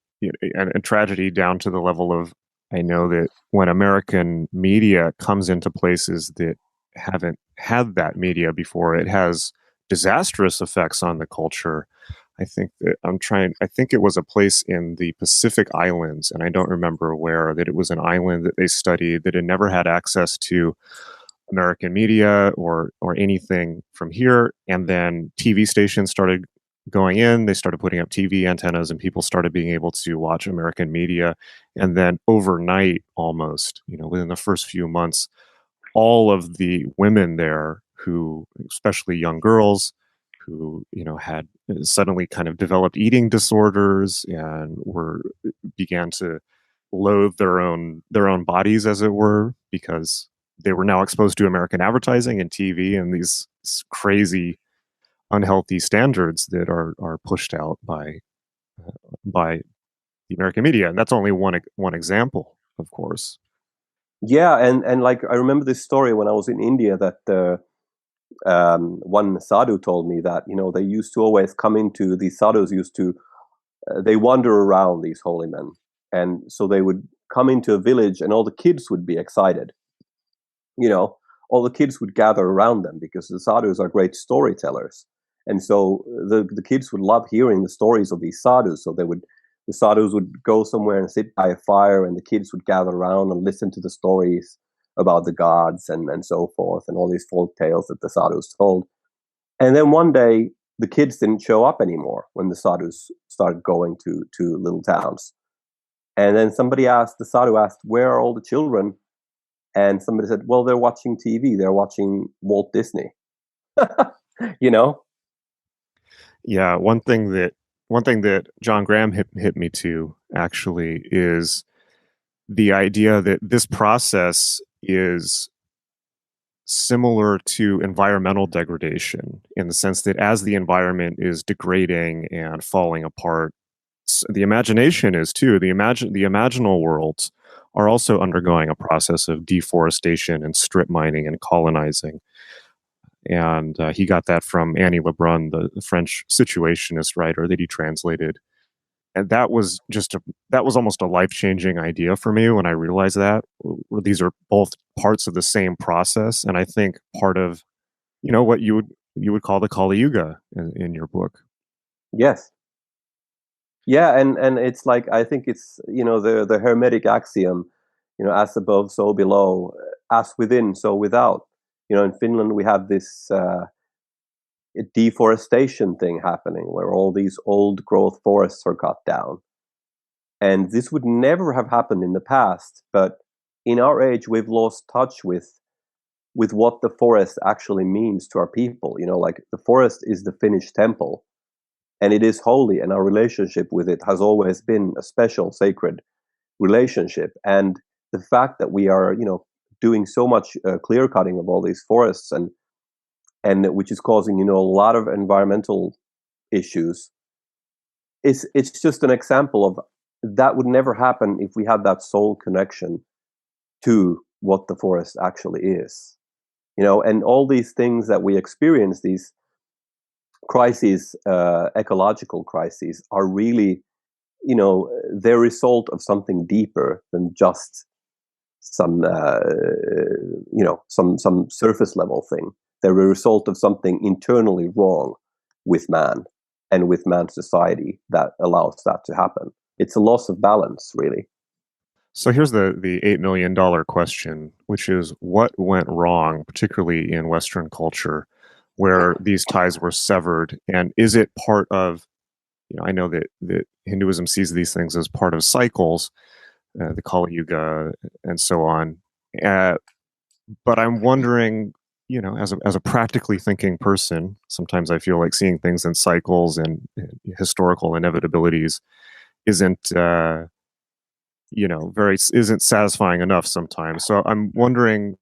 tragedy down to the level of, I know that when American media comes into places that haven't had that media before, it has disastrous effects on the culture. I think it was a place in the Pacific Islands, and I don't remember where, that it was an island that they studied that had never had access to American media or anything from here. And then TV stations started going in, they started putting up TV antennas, and people started being able to watch American media. And then overnight, almost, within the first few months, all of the women there who, especially young girls, who, had suddenly kind of developed eating disorders and began to loathe their own bodies, as it were, because they were now exposed to American advertising and TV and these crazy unhealthy standards that are pushed out by the American media. And that's only one example, of course. Yeah, and like I remember this story when I was in India that one sadhu told me that they used to always come into, these sadhus used to they wander around, these holy men, and so they would come into a village and all the kids would be excited. All the kids would gather around them because the sadhus are great storytellers. And so the kids would love hearing the stories of these sadhus. So the sadhus would go somewhere and sit by a fire, and the kids would gather around and listen to the stories about the gods and so forth, and all these folk tales that the sadhus told. And then one day, the kids didn't show up anymore when the sadhus started going to little towns. And then the sadhu asked, where are all the children? And somebody said, well, they're watching TV. They're watching Walt Disney. Yeah, one thing that John Graham hit me to actually is the idea that this process is similar to environmental degradation, in the sense that as the environment is degrading and falling apart, the imagination is too. The imaginal worlds are also undergoing a process of deforestation and strip mining and colonizing. And he got that from Annie Lebrun, the French situationist writer that he translated. And that was almost a life-changing idea for me when I realized that these are both parts of the same process. And I think part of, what you would call the Kali Yuga in your book. Yes. Yeah, and it's like, I think it's, the Hermetic axiom, as above, so below, as within, so without. In Finland, we have this deforestation thing happening where all these old growth forests are cut down. And this would never have happened in the past, but in our age, we've lost touch with what the forest actually means to our people. Like the forest is the Finnish temple. and it is holy, and our relationship with it has always been a special, sacred relationship. And the fact that we are, doing so much clear cutting of all these forests, and which is causing, a lot of environmental issues, it's just an example of that would never happen if we had that soul connection to what the forest actually is. And all these things that we experience, these crises, ecological crises, are really, they're a result of something deeper than just some surface level thing. They're a result of something internally wrong with man and with man's society that allows that to happen. It's a loss of balance, really. So here's the $8 million question, which is what went wrong, particularly in Western culture, where these ties were severed? And is it part of, I know that Hinduism sees these things as part of cycles, the Kali Yuga and so on. But I'm wondering, as a practically thinking person, sometimes I feel like seeing things in cycles and historical inevitabilities isn't isn't satisfying enough sometimes. So I'm wondering,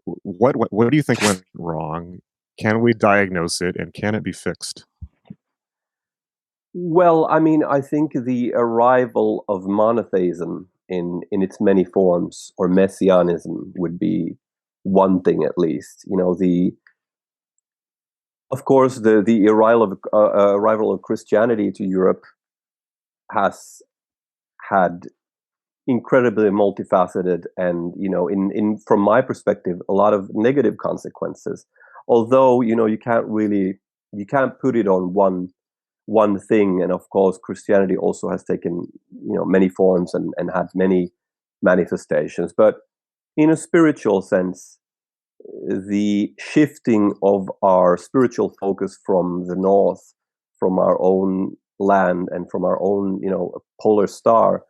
what do you think went wrong? Can we diagnose it, and can it be fixed? Well, I think the arrival of monotheism in its many forms, or messianism, would be one thing at least. Of course, the arrival of Christianity to Europe has had incredibly multifaceted and, in from my perspective, a lot of negative consequences. Although, you can't put it on one thing. And of course, Christianity also has taken, many forms and had many manifestations. But in a spiritual sense, the shifting of our spiritual focus from the north, from our own land and from our own, polar star,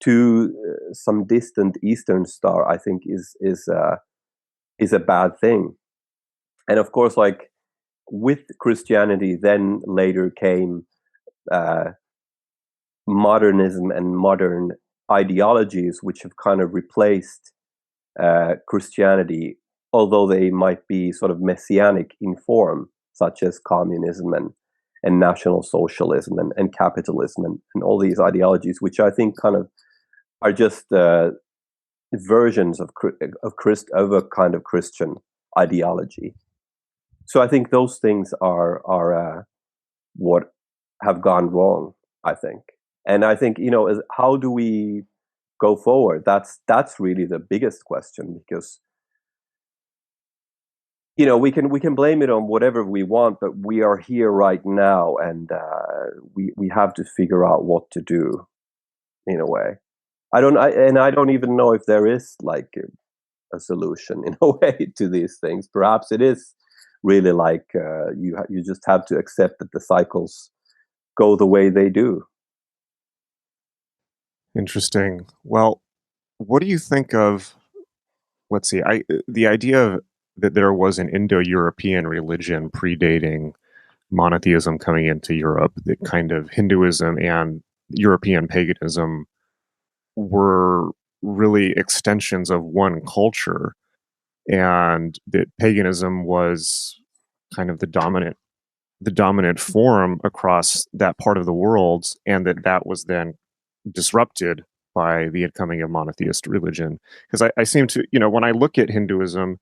to some distant eastern star, I think is a bad thing. And of course, like with Christianity, then later came modernism and modern ideologies, which have kind of replaced Christianity, although they might be sort of messianic in form, such as communism and National Socialism and capitalism and all these ideologies, which I think kind of are just versions of a kind of Christian ideology. So I think those things are what have gone wrong, I think. And I think, how do we go forward? That's really the biggest question, because we can blame it on whatever we want, but we are here right now, and we have to figure out what to do, in a way. I don't even know if there is like a solution, in a way, to these things. Perhaps it is really like you just have to accept that the cycles go the way they do. Interesting. Well, what do you think of, let's see, the idea that there was an Indo-European religion predating monotheism coming into Europe, that kind of Hinduism and European paganism were really extensions of one culture, and that paganism was kind of the dominant form across that part of the world, and that was then disrupted by the incoming of monotheist religion. Because I seem to, when I look at Hinduism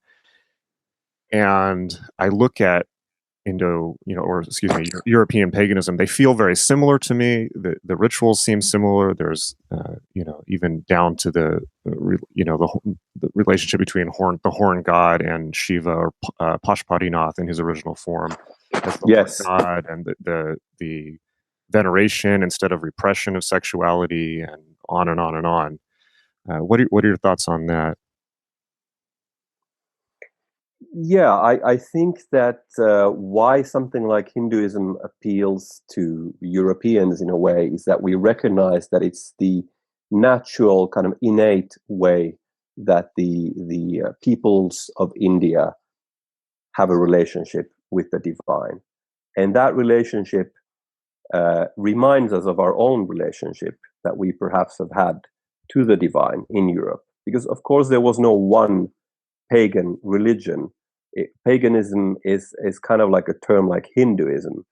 and I look at European paganism, they feel very similar to me. The rituals seem similar. There's, even down to the relationship between the horn god and Shiva, or Pashupatinath in his original form as the Yes. horn god, and the veneration instead of repression of sexuality, and on and on and on. What are your thoughts on that? Yeah, I think that why something like Hinduism appeals to Europeans in a way is that we recognize that it's the natural, kind of innate way that the peoples of India have a relationship with the divine. And that relationship reminds us of our own relationship that we perhaps have had to the divine in Europe. Because, of course, there was no one pagan religion. Paganism is kind of like a term like Hinduism.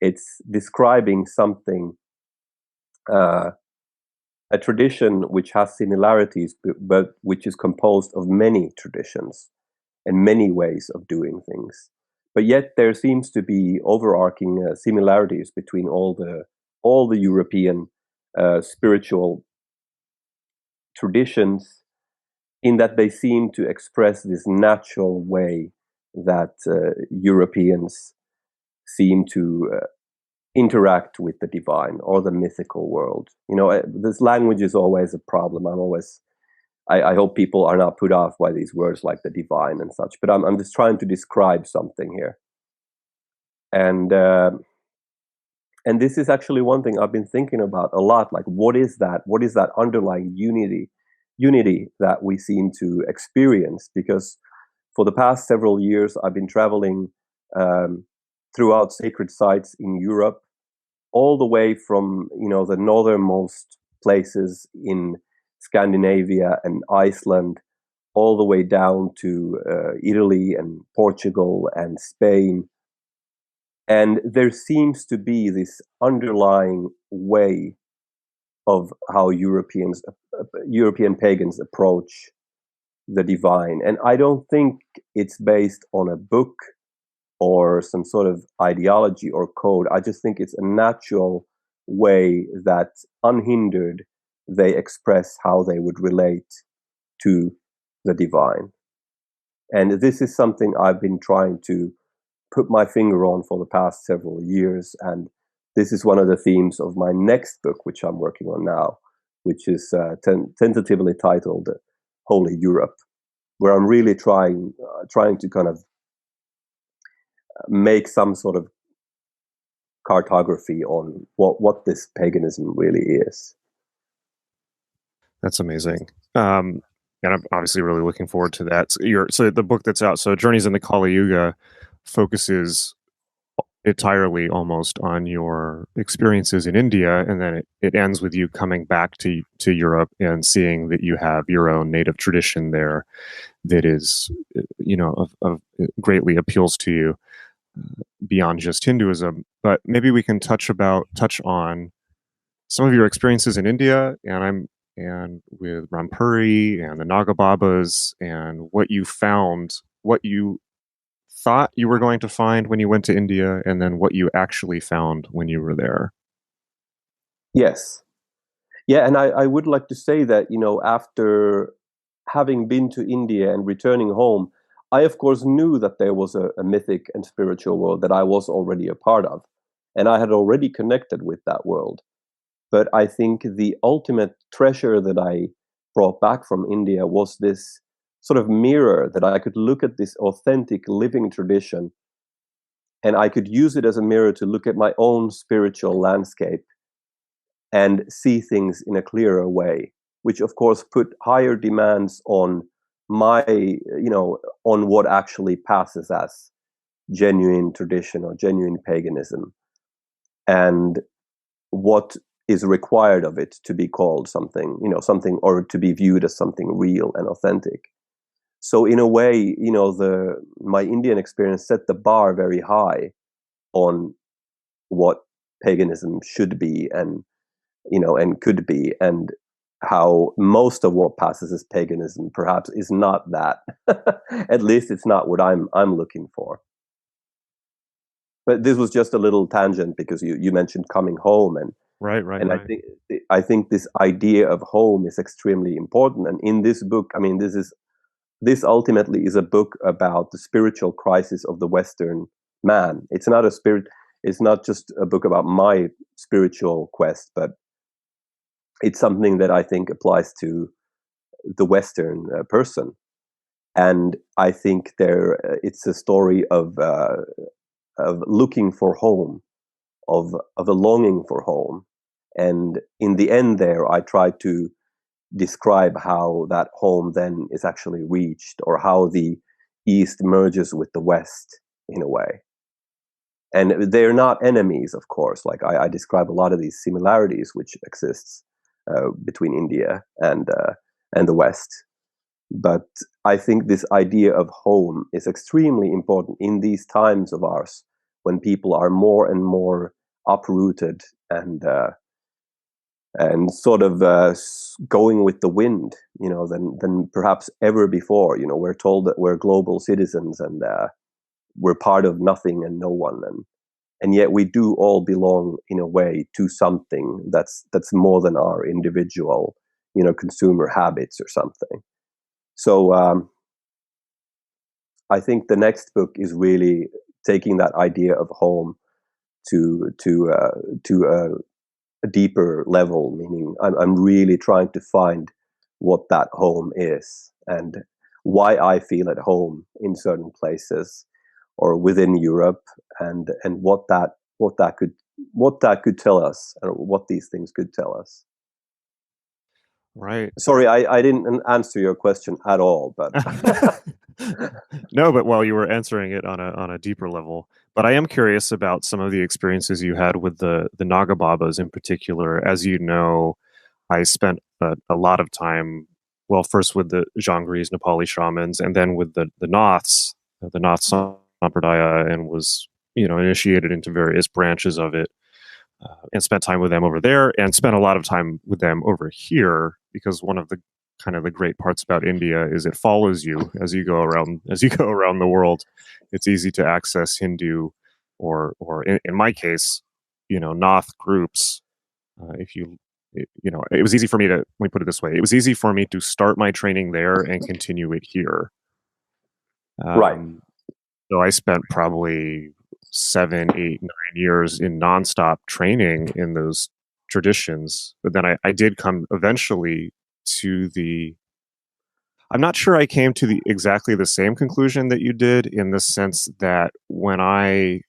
It's describing something, a tradition which has similarities, but which is composed of many traditions and many ways of doing things. But yet there seems to be overarching similarities between all the European spiritual traditions, in that they seem to express this natural way that Europeans seem to interact with the divine or the mythical world. This language is always a problem. I hope people are not put off by these words like the divine and such, but I'm just trying to describe something here. And this is actually one thing I've been thinking about a lot. Like, what is that? What is that underlying unity that we seem to experience? Because for the past several years, I've been traveling throughout sacred sites in Europe, all the way from the northernmost places in Scandinavia and Iceland, all the way down to Italy and Portugal and Spain. And there seems to be this underlying way of how European pagans approach the divine. And I don't think it's based on a book or some sort of ideology or code. I just think it's a natural way that, unhindered, they express how they would relate to the divine. And this is something I've been trying to put my finger on for the past several years. And this is one of the themes of my next book, which I'm working on now, which is tentatively titled Holy Europe, where I'm really trying to kind of make some sort of cartography on what this paganism really is. That's amazing. And I'm obviously really looking forward to that. So the book that's out, so Journeys in the Kali Yuga, focuses entirely almost on your experiences in India, and then it ends with you coming back to Europe and seeing that you have your own native tradition there that is, of greatly appeals to you beyond just Hinduism. But maybe we can touch on some of your experiences in India and with Rampuri and the Naga Babas, and what you found, what you thought you were going to find when you went to India, and then what you actually found when you were there. Yes. Yeah, and I would like to say that, after having been to India and returning home, I, of course, knew that there was a mythic and spiritual world that I was already a part of, and I had already connected with that world. But I think the ultimate treasure that I brought back from India was this sort of mirror, that I could look at this authentic living tradition, and I could use it as a mirror to look at my own spiritual landscape and see things in a clearer way, which of course put higher demands on my, on what actually passes as genuine tradition or genuine paganism, and what is required of it to be called something, or to be viewed as something real and authentic. So in a way, my Indian experience set the bar very high on what paganism should be and could be, and how most of what passes as paganism perhaps is not that. At least it's not what I'm looking for. But this was just a little tangent because you mentioned coming home, and Right. I think this idea of home is extremely important. And in this book, I mean, this ultimately is a book about the spiritual crisis of the Western man. It's not just a book about my spiritual quest, but it's something that I think applies to the Western person. And I think it's a story of looking for home, of a longing for home. And in the end there, I try to describe how that home then is actually reached, or how the East merges with the West in a way. And they're not enemies, of course. Like I describe a lot of these similarities which exists between India and the West. But I think this idea of home is extremely important in these times of ours, when people are more and more uprooted and sort of going with the wind, than perhaps ever before. We're told that we're global citizens and we're part of nothing and no one, and yet we do all belong in a way to something that's more than our individual, consumer habits or something. So I think the next book is really taking that idea of home to a deeper level, meaning I'm really trying to find what that home is and why I feel at home in certain places or within Europe, and what that could tell us, or what these things could tell us. Right. Sorry, I didn't answer your question at all, but no, but while you were answering it on a deeper level. But I am curious about some of the experiences you had with the Naga Babas in particular. As you know, I spent a lot of time, well, first with the Jangris, Nepali shamans, and then with the Naths, the Nath Sampradaya, and was initiated into various branches of it, and spent time with them over there, and spent a lot of time with them over here, because one of the kind of the great parts about India is it follows you as you go around the world. It's easy to access Hindu or in my case, Nath groups. It was easy for me to, let me put it this way, it was easy for me to start my training there and continue it here. Right. So I spent probably 7, 8, 9 years in nonstop training in those traditions. But then I did come eventually to I'm not sure I came to exactly the same conclusion that you did, in the sense that when I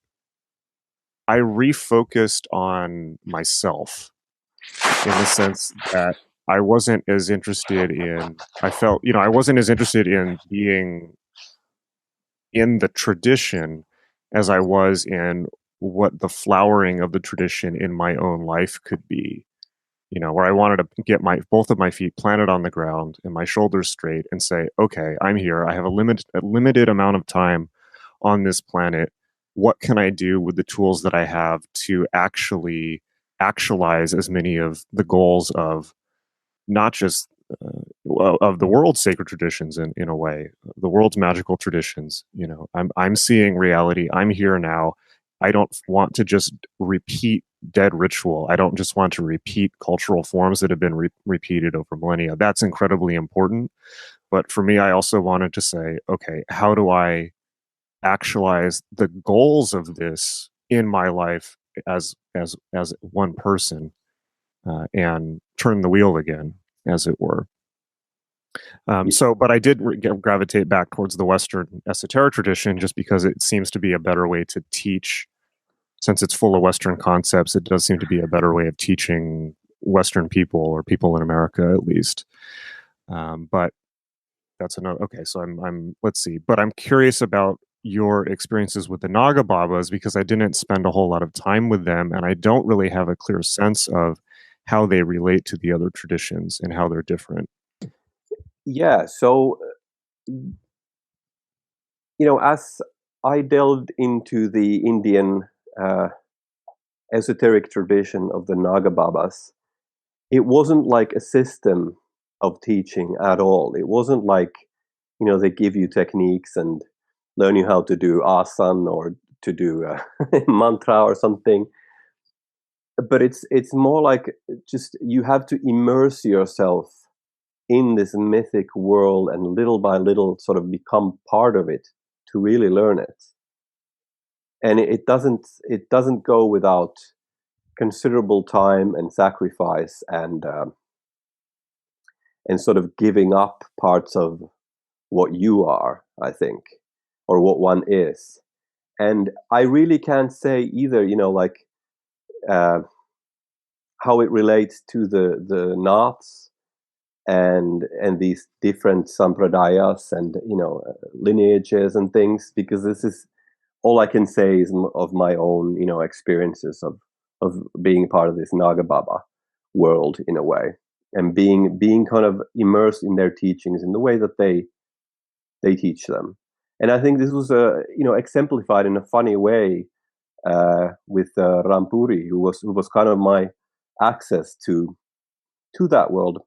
refocused on myself, in the sense that I wasn't as interested in, I wasn't as interested in being in the tradition as I was in what the flowering of the tradition in my own life could be. Where I wanted to get both of my feet planted on the ground and my shoulders straight and say, okay, I'm here. I have a limited amount of time on this planet. What can I do with the tools that I have to actually actualize as many of the goals of not just of the world's sacred traditions, in a way, the world's magical traditions. I'm seeing reality. I'm here now. I don't want to just repeat dead ritual. I don't just want to repeat cultural forms that have been repeated over millennia. That's incredibly important. But for me, I also wanted to say, okay, how do I actualize the goals of this in my life as one person, and turn the wheel again, as it were. But I did gravitate back towards the Western esoteric tradition, just because it seems to be a better way to teach. Since it's full of Western concepts, it does seem to be a better way of teaching Western people, or people in America at least. But that's another. Okay, so let's see. But I'm curious about your experiences with the Naga Babas, because I didn't spend a whole lot of time with them, and I don't really have a clear sense of how they relate to the other traditions and how they're different. Yeah. So, as I delved into the Indian esoteric tradition of the Naga Babas, it wasn't like a system of teaching at all. It wasn't like, they give you techniques and learn you how to do asana or to do a mantra or something. But it's more like, just you have to immerse yourself in this mythic world and little by little sort of become part of it to really learn it. And it doesn't go without considerable time and sacrifice and sort of giving up parts of what you are, I think, or what one is. And I really can't say either, like how it relates to the Naths and these different sampradayas and lineages and things, because this is all I can say is of my own, experiences of being part of this Naga Baba world in a way, and being kind of immersed in their teachings in the way that they teach them. And I think this was exemplified in a funny way with Rampuri, who was kind of my access to that world,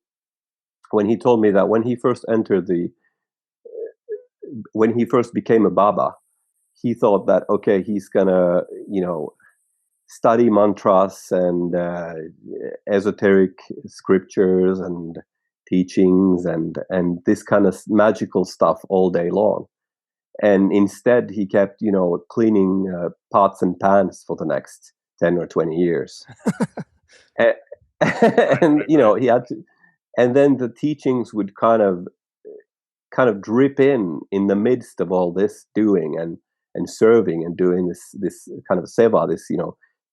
when he told me that when he first became a Baba, he thought that, okay, he's gonna study mantras and esoteric scriptures and teachings and this kind of magical stuff all day long. And instead, he kept, cleaning pots and pans for the next 10 or 20 years. And, he had to, and then the teachings would kind of drip in the midst of all this doing and serving and doing this kind of seva, this,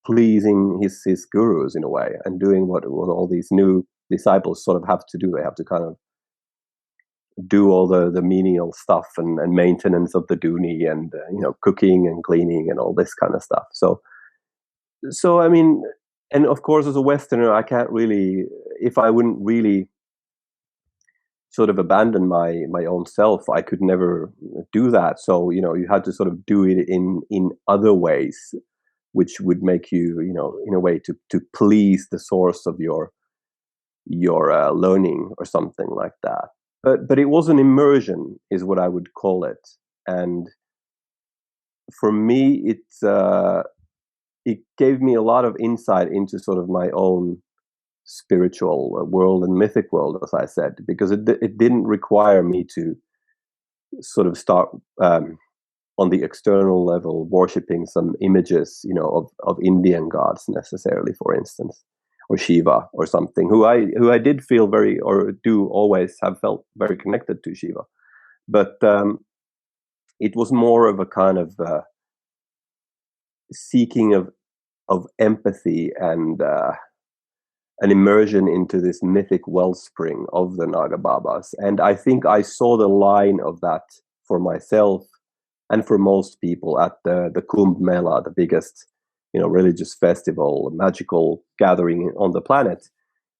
pleasing his gurus in a way, and doing what all these new disciples sort of have to do. They have to kind of do all the menial stuff and maintenance of the duni and cooking and cleaning and all this kind of stuff. So I mean, and of course, as a Westerner, I can't really, if I wouldn't really sort of abandon my own self, I could never do that. So you had to sort of do it in other ways, which would make you, in a way to please the source of your learning or something like that. But it was an immersion, is what I would call it. And for me, it gave me a lot of insight into sort of my own spiritual world and mythic world, as I said, because it didn't require me to sort of start on the external level worshipping some images, of Indian gods necessarily, for instance, or Shiva or something, who I did feel very, or do always have felt very connected to Shiva. But it was more of a kind of seeking of empathy and an immersion into this mythic wellspring of the Naga Babas. And I think I saw the line of that for myself and for most people at the Kumbh Mela, the biggest religious festival, magical gathering on the planet,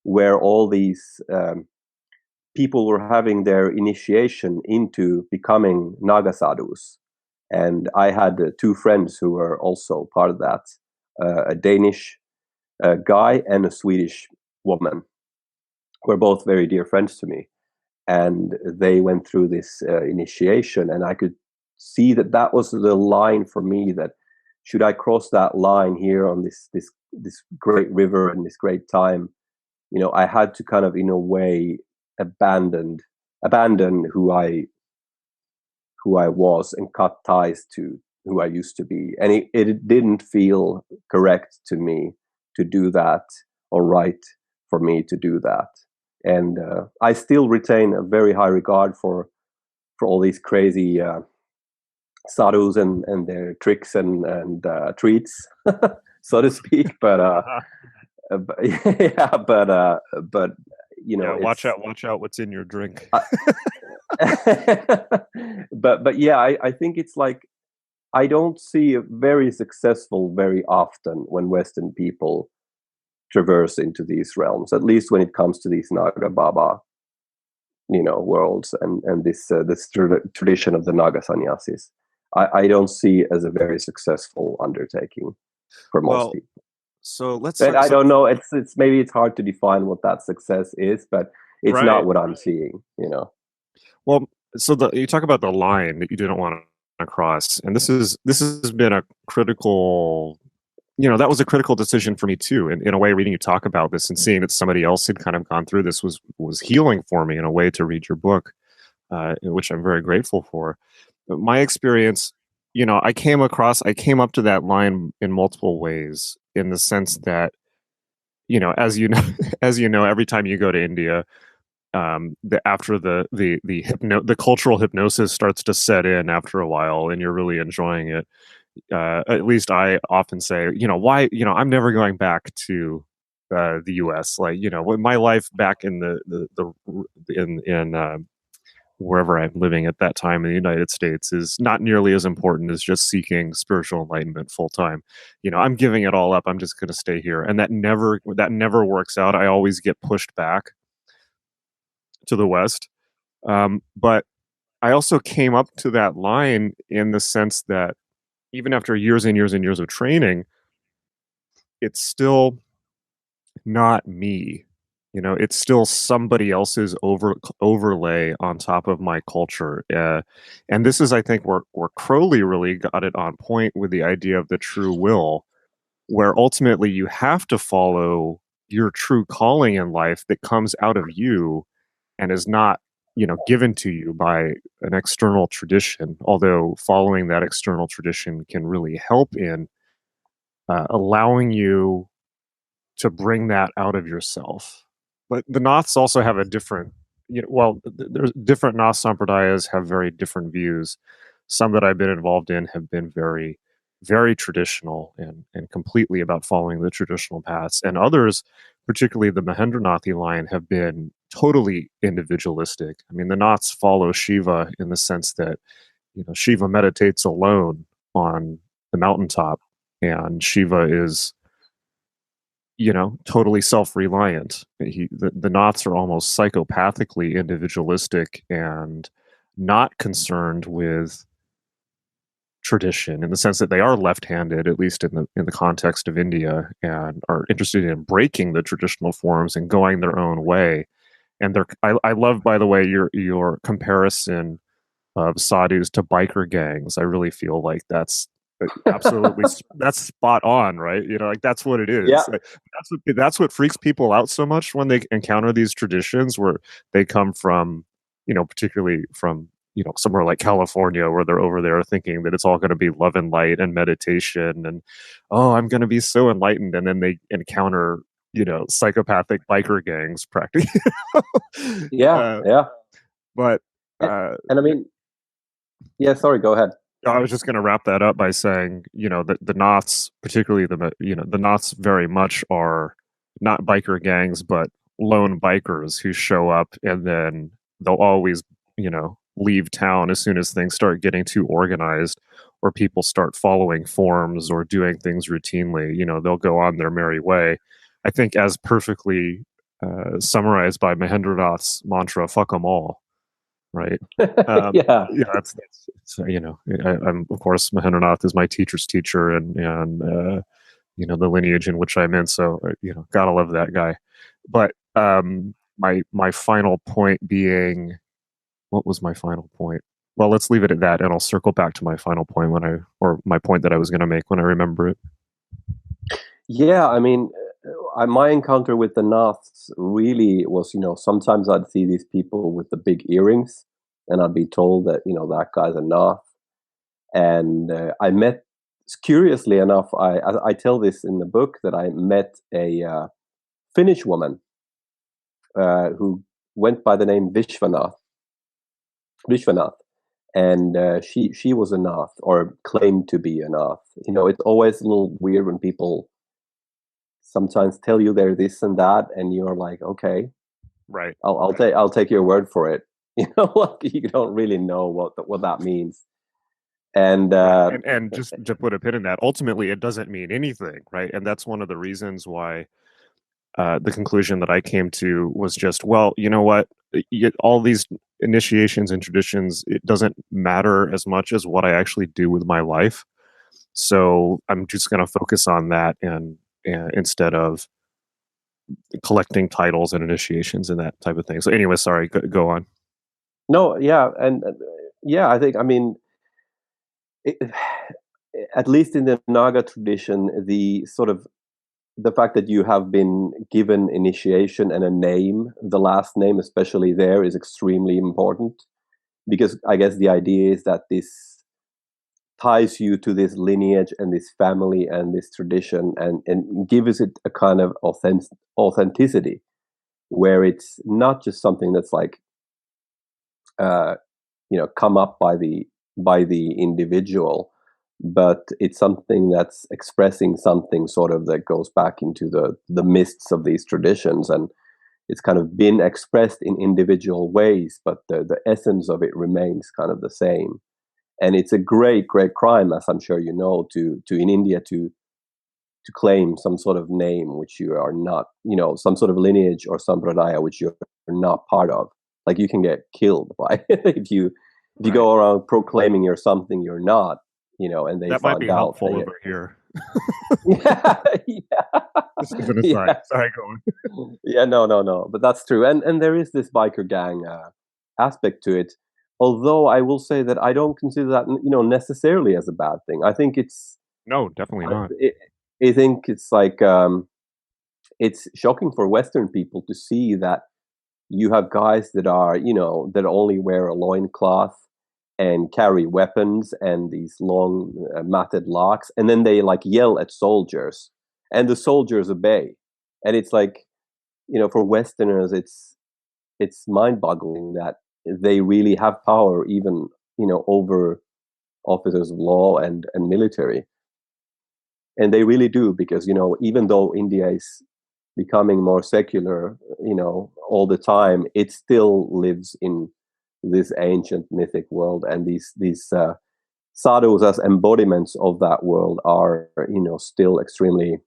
where all these people were having their initiation into becoming Naga sadhus. And I had two friends who were also part of that, a Danish guy and a Swedish woman, who are both very dear friends to me. And they went through this initiation, and I could see that was the line for me, that should I cross that line here on this great river and this great time, I had to kind of, in a way, abandon who I was and cut ties to who I used to be. And it didn't feel correct to me to do that, or right for me to do that. And I still retain a very high regard for all these crazy sadhus and their tricks and treats, so to speak. But watch out what's in your drink. But yeah, I think it's like, I don't see it very successful very often when Western people traverse into these realms, at least when it comes to these Naga Baba, worlds and this tradition of the Naga sannyasis. I don't see it as a very successful undertaking for most people. So let's. I don't know. It's maybe it's hard to define what that success is, but it's not what I'm seeing. Well, so you talk about the line that you didn't want to cross, and this has been a critical. That was a critical decision for me too. In a way, reading you talk about this and seeing that somebody else had kind of gone through this was healing for me in a way to read your book, which I'm very grateful for. But my experience, I came up to that line in multiple ways, in the sense that, as every time you go to India, after the cultural hypnosis starts to set in after a while, and you're really enjoying it. At least I often say, why, I'm never going back to the U.S. Like, my life back in wherever I'm living at that time in the United States is not nearly as important as just seeking spiritual enlightenment full time. I'm giving it all up. I'm just going to stay here. And that never works out. I always get pushed back to the West. But I also came up to that line in the sense that even after years and years and years of training, it's still not me. It's still somebody else's overlay on top of my culture. And this is, I think, where Crowley really got it on point with the idea of the true will, where ultimately you have to follow your true calling in life that comes out of you and is not, given to you by an external tradition, although following that external tradition can really help in allowing you to bring that out of yourself. But the Naths also have a different, there's different Nath Sampradayas have very different views. Some that I've been involved in have been very, very traditional and completely about following the traditional paths. And others, particularly the Mahendranathi line, have been totally individualistic. I mean, the Naths follow Shiva in the sense that, Shiva meditates alone on the mountaintop, and Shiva is totally self-reliant. The Naths are almost psychopathically individualistic and not concerned with tradition in the sense that they are left-handed, at least in the context of India, and are interested in breaking the traditional forms and going their own way. And I love, by the way, your comparison of sadhus to biker gangs. I really feel like that's absolutely that's spot on, right? That's what it is. Yeah. That's what freaks people out so much when they encounter these traditions where they come from, particularly from somewhere like California, where they're over there thinking that it's all going to be love and light and meditation and I'm going to be so enlightened, and then they encounter psychopathic biker gangs practically. Yeah. But and I mean, yeah, sorry, go ahead. I was just going to wrap that up by saying, that the Naths, particularly the Naths, very much are not biker gangs, but lone bikers who show up and then they'll always, leave town as soon as things start getting too organized or people start following forms or doing things routinely. They'll go on their merry way. I think, as perfectly summarized by Mahendranath's mantra, "Fuck 'em all." Right. Yeah. That's I'm, of course, Mahendranath is my teacher's teacher, and the lineage in which I'm in. So gotta love that guy. But my final point being, what was my final point? Well, let's leave it at that, and I'll circle back to my final point my point that I was going to make when I remember it. Yeah, I mean, my encounter with the Naths really was, sometimes I'd see these people with the big earrings, and I'd be told that, that guy's a Nath. And I met, curiously enough, I tell this in the book, that I met a Finnish woman who went by the name Vishwanath, and she was a Nath, or claimed to be a Nath. It's always a little weird when people sometimes tell you they're this and that, and you're like, okay, right, I'll take your word for it. You don't really know what that means. And just to put a pin in that, ultimately it doesn't mean anything, right? And that's one of the reasons why the conclusion that I came to was just, well, you know what? All these initiations and traditions, it doesn't matter as much as what I actually do with my life. So I'm just going to focus on that, and instead of collecting titles and initiations and that type of thing. So anyway, sorry, go on. No, yeah, and yeah, I think, I mean, at least in the Naga tradition, the fact that you have been given initiation and a name, the last name especially there, is extremely important, because I guess the idea is that this ties you to this lineage and this family and this tradition, and gives it a kind of authenticity, where it's not just something that's like come up by the individual, but it's something that's expressing something sort of that goes back into the mists of these traditions. And it's kind of been expressed in individual ways, but the essence of it remains kind of the same. And it's a great crime, as I'm sure you know, to in India to claim some sort of name which you are not, some sort of lineage or sampradaya which you're not part of. Like, you can get killed by if you go around proclaiming you're something you're not, and they that find might be out. helpful over here. Yeah. Just as an aside. Yeah. Sorry, go on. Yeah, no, but that's true. And there is this biker gang aspect to it. Although I will say that I don't consider that, necessarily as a bad thing. I think it's No, definitely not. I think it's like it's shocking for Western people to see that you have guys that are, that only wear a loincloth and carry weapons and these long matted locks, and then they like yell at soldiers, and the soldiers obey. And it's like, for Westerners, it's mind-boggling that they really have power, even over officers of law and military. And they really do, because even though India is becoming more secular, all the time, it still lives in this ancient mythic world, and these sadhus as embodiments of that world are still extremely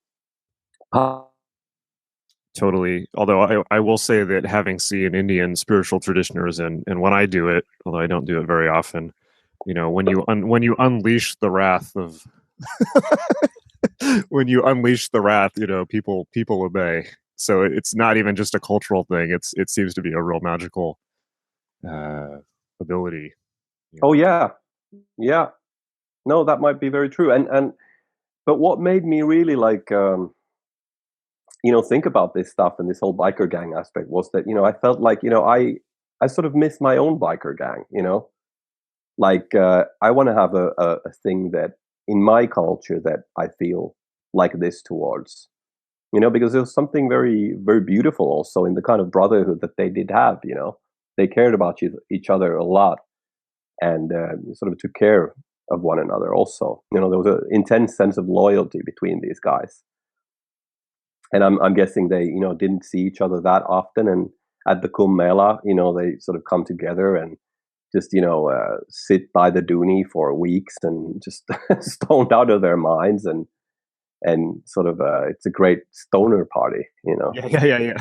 Totally. Although I will say that having seen Indian spiritual traditioners, and when I do it, although I don't do it very often, when you unleash the wrath of when you unleash the wrath, people obey. So it's not even just a cultural thing. It seems to be a real magical ability. Oh yeah. No, that might be very true. And but what made me really like think about this stuff and this whole biker gang aspect was that I felt like I sort of miss my own biker gang. Like I want to have a thing that in my culture that I feel like this towards. Because there was something very, very beautiful also in the kind of brotherhood that they did have. They cared about each other a lot, and sort of took care of one another also. There was an intense sense of loyalty between these guys. And I'm guessing they, didn't see each other that often. And at the Kumbh Mela, they sort of come together and just, sit by the Dooni for weeks and just stoned out of their minds, and sort of it's a great stoner party, Yeah.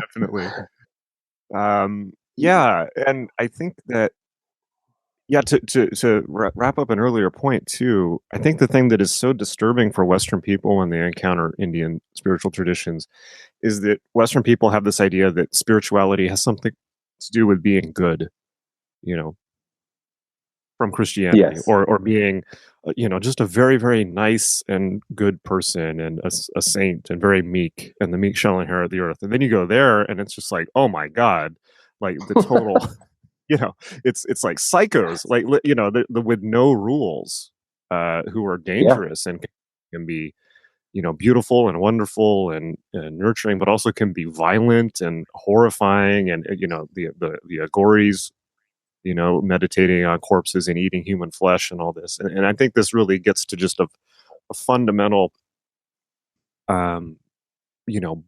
Definitely. Yeah, and I think that to wrap up an earlier point too, I think the thing that is so disturbing for Western people when they encounter Indian spiritual traditions is that Western people have this idea that spirituality has something to do with being good, from Christianity. Yes. or being, just a very, very nice and good person, and a saint, and very meek, and the meek shall inherit the earth. And then you go there and it's just like, oh my God, like the total, it's like psychos, like, the with no rules, who are dangerous and can be, beautiful and wonderful and nurturing, but also can be violent and horrifying, and the agoris, meditating on corpses and eating human flesh and all this. And I think this really gets to just a fundamental,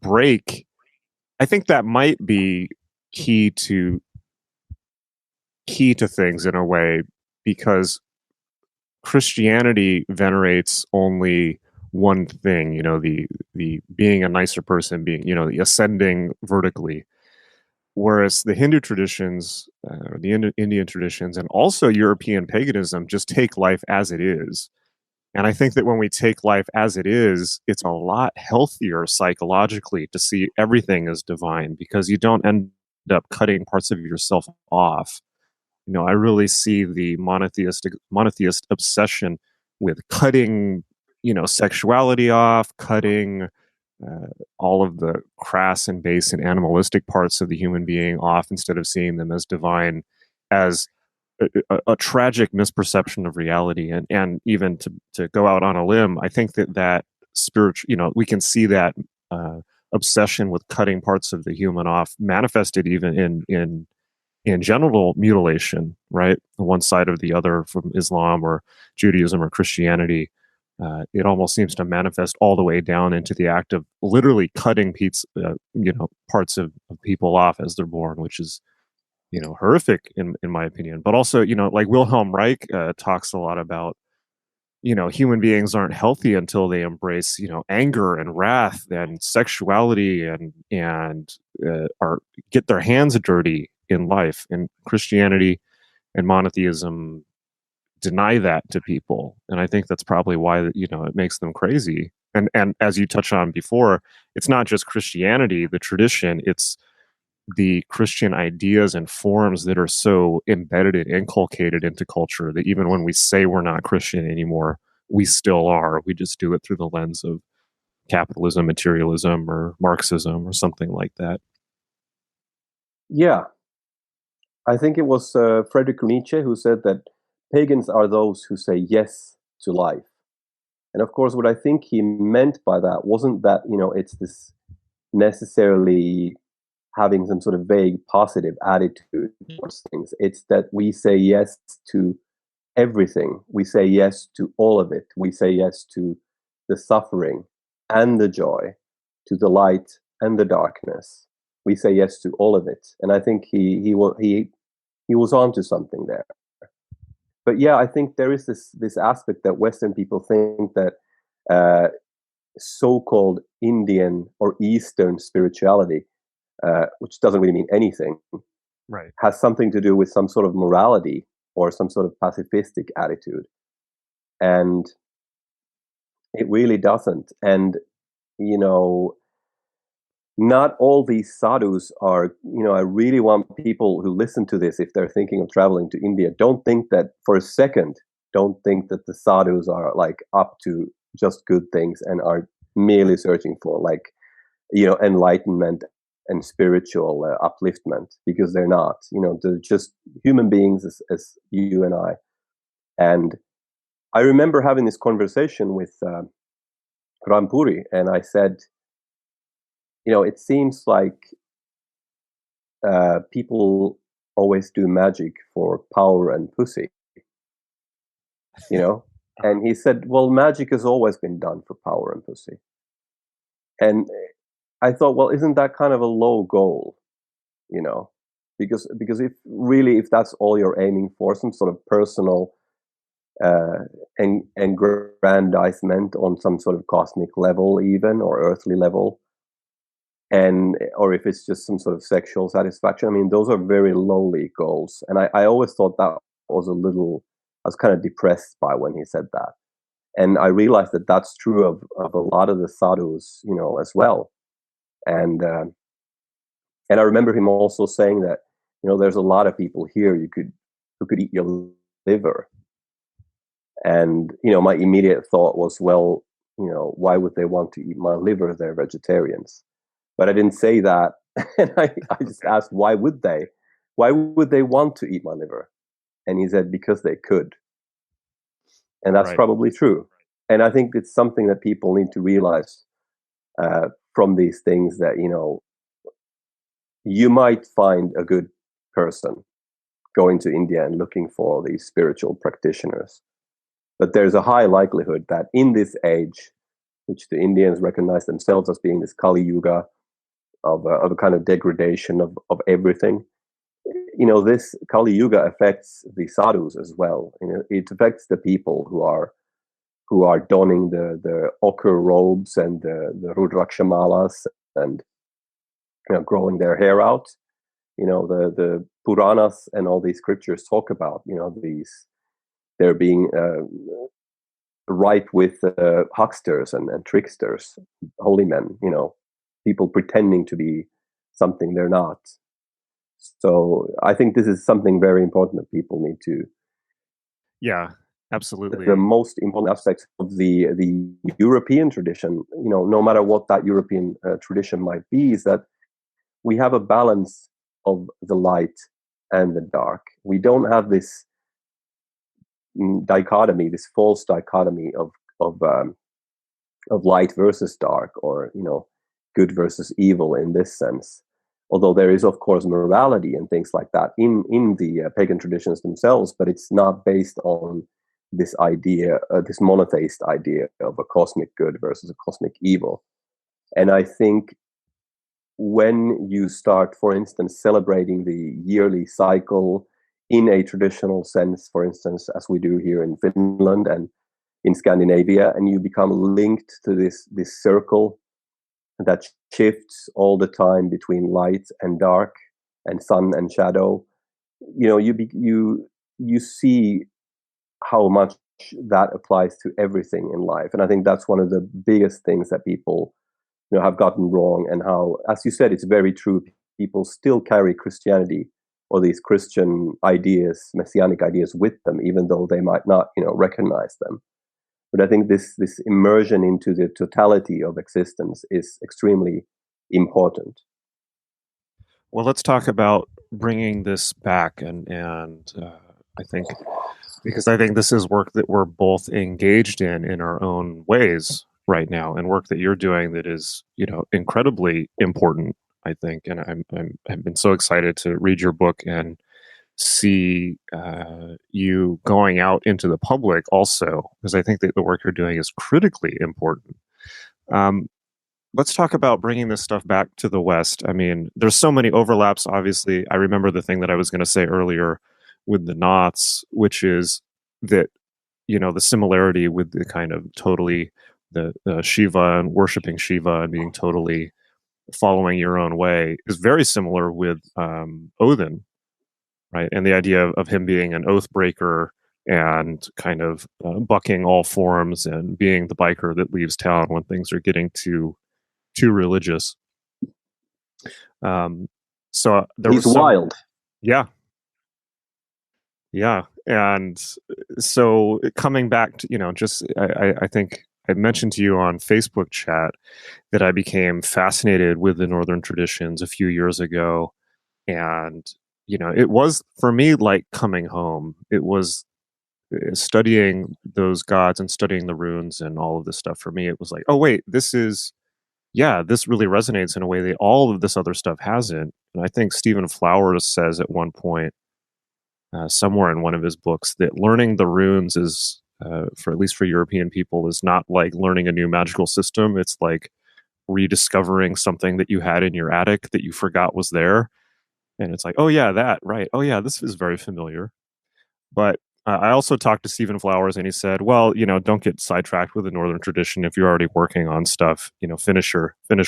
break. I think that might be key to things in a way, because Christianity venerates only one thing, the being a nicer person, being, the ascending vertically. Whereas the Hindu traditions, or the Indian traditions, and also European paganism just take life as it is. And I think that when we take life as it is, it's a lot healthier psychologically to see everything as divine, because you don't end up cutting parts of yourself off. I really see the monotheist obsession with cutting, sexuality off, cutting all of the crass and base and animalistic parts of the human being off, instead of seeing them as divine, as a tragic misperception of reality. And even to go out on a limb, I think that spiritual, we can see that obsession with cutting parts of the human off manifested even in genital mutilation, right? On one side or the other, from Islam or Judaism or Christianity. it almost seems to manifest all the way down into the act of literally cutting parts of people off as they're born, which is, horrific in my opinion. But also, like Wilhelm Reich talks a lot about, human beings aren't healthy until they embrace, anger and wrath and sexuality and are get their hands dirty in life. And Christianity and monotheism deny that to people, and I think that's probably why it makes them crazy. And as you touched on before, it's not just Christianity, the tradition, it's the Christian ideas and forms that are so embedded and inculcated into culture that even when we say we're not Christian anymore, we still are. We just do it through the lens of capitalism, materialism, or Marxism, or something like that. Yeah, I think it was Friedrich Nietzsche who said that pagans are those who say yes to life. And of course, what I think he meant by that wasn't that, it's this necessarily having some sort of vague positive attitude towards things. It's that we say yes to everything. We say yes to all of it. We say yes to the suffering and the joy, to the light and the darkness. We say yes to all of it. And I think he was onto something there. But yeah, I think there is this aspect that Western people think that so-called Indian or Eastern spirituality, which doesn't really mean anything, right, has something to do with some sort of morality or some sort of pacifistic attitude. And it really doesn't. And, not all these sadhus are, I really want people who listen to this, if they're thinking of traveling to India, don't think that for a second, don't think that the sadhus are like up to just good things and are merely searching for like, enlightenment and spiritual upliftment, because they're not. They're just human beings as you and I. And I remember having this conversation with Rampuri, and I said, it seems like people always do magic for power and pussy, And he said, well, magic has always been done for power and pussy. And I thought, well, isn't that kind of a low goal, Because if that's all you're aiming for, some sort of personal aggrandizement on some sort of cosmic level, even, or earthly level, or if it's just some sort of sexual satisfaction, I mean, those are very lowly goals. And I always thought that was I was kind of depressed by when he said that. And I realized that that's true of a lot of the sadhus, as well. And I remember him also saying that, there's a lot of people here who could eat your liver. And, my immediate thought was, well, why would they want to eat my liver? They're vegetarians. But I didn't say that. And I just asked, why would they? Why would they want to eat my liver? And he said, because they could. And that's probably true. And I think it's something that people need to realize from these things, that, you might find a good person going to India and looking for these spiritual practitioners. But there's a high likelihood that in this age, which the Indians recognize themselves as being this Kali Yuga of a kind of degradation of everything, this Kali Yuga affects the sadhus as well. It affects the people who are donning the ochre robes and the rudraksha malas and growing their hair out. The Puranas and all these scriptures talk about they're being ripe with hucksters and tricksters, holy men. People pretending to be something they're not. So I think this is something very important that people need to. Yeah, absolutely. The most important aspects of the European tradition, no matter what that European tradition might be, is that we have a balance of the light and the dark. We don't have this dichotomy, this false dichotomy of light versus dark, or good versus evil in this sense. Although there is, of course, morality and things like that in the pagan traditions themselves, but it's not based on this idea, this monotheist idea of a cosmic good versus a cosmic evil. And I think when you start, for instance, celebrating the yearly cycle in a traditional sense, for instance, as we do here in Finland and in Scandinavia, and you become linked to this circle that shifts all the time between light and dark and sun and shadow, you see how much that applies to everything in life. And I think that's one of the biggest things that people have gotten wrong, and how, as you said, it's very true. People still carry Christianity or these Christian ideas, messianic ideas with them, even though they might not, recognize them. But I think this immersion into the totality of existence is extremely important. Well, let's talk about bringing this back, and I think, because I think this is work that we're both engaged in our own ways right now, and work that you're doing that is, incredibly important, I think. And I've been so excited to read your book and see you going out into the public also, because I think that the work you're doing is critically important. Let's talk about bringing this stuff back to the West. I mean, there's so many overlaps, obviously. I remember the thing that I was going to say earlier with the knots, which is that, the similarity with the kind of totally the Shiva and worshiping Shiva and being totally following your own way is very similar with Odin, right? And the idea of him being an oath breaker and kind of bucking all forms and being the biker that leaves town when things are getting too religious. So there He's was wild. Yeah. And so coming back to, just, I think I mentioned to you on Facebook chat that I became fascinated with the Northern traditions a few years ago. And, it was for me like coming home. It was studying those gods and studying the runes and all of this stuff. For me, it was like, oh, wait, this really resonates in a way that all of this other stuff hasn't. And I think Stephen Flowers says at one point, somewhere in one of his books, that learning the runes is, for at least for European people, is not like learning a new magical system. It's like rediscovering something that you had in your attic that you forgot was there. And it's like, oh yeah, that, right. Oh yeah, this is very familiar. But I also talked to Stephen Flowers, and he said, well, don't get sidetracked with the Northern tradition. If you're already working on stuff, finish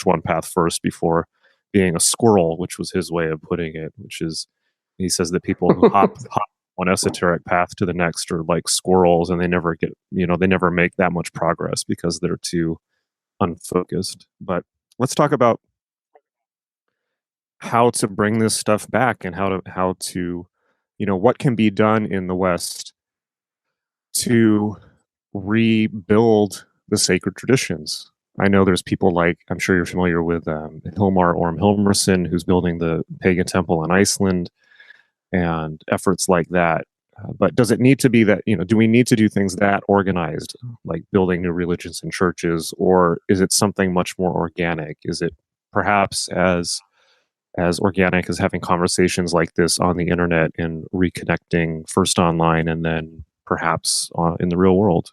one path first before being a squirrel, which was his way of putting it, which is, he says that people who hop one esoteric path to the next are like squirrels, and they never get, they never make that much progress because they're too unfocused. But let's talk about how to bring this stuff back, and how to what can be done in the West to rebuild the sacred traditions. I know there's people like, I'm sure you're familiar with Hilmar Orm Hilmarsson, who's building the pagan temple in Iceland, and efforts like that. But does it need to be that, do we need to do things that organized, like building new religions and churches, or is it something much more organic? Is it perhaps as organic as having conversations like this on the internet and reconnecting first online and then perhaps in the real world?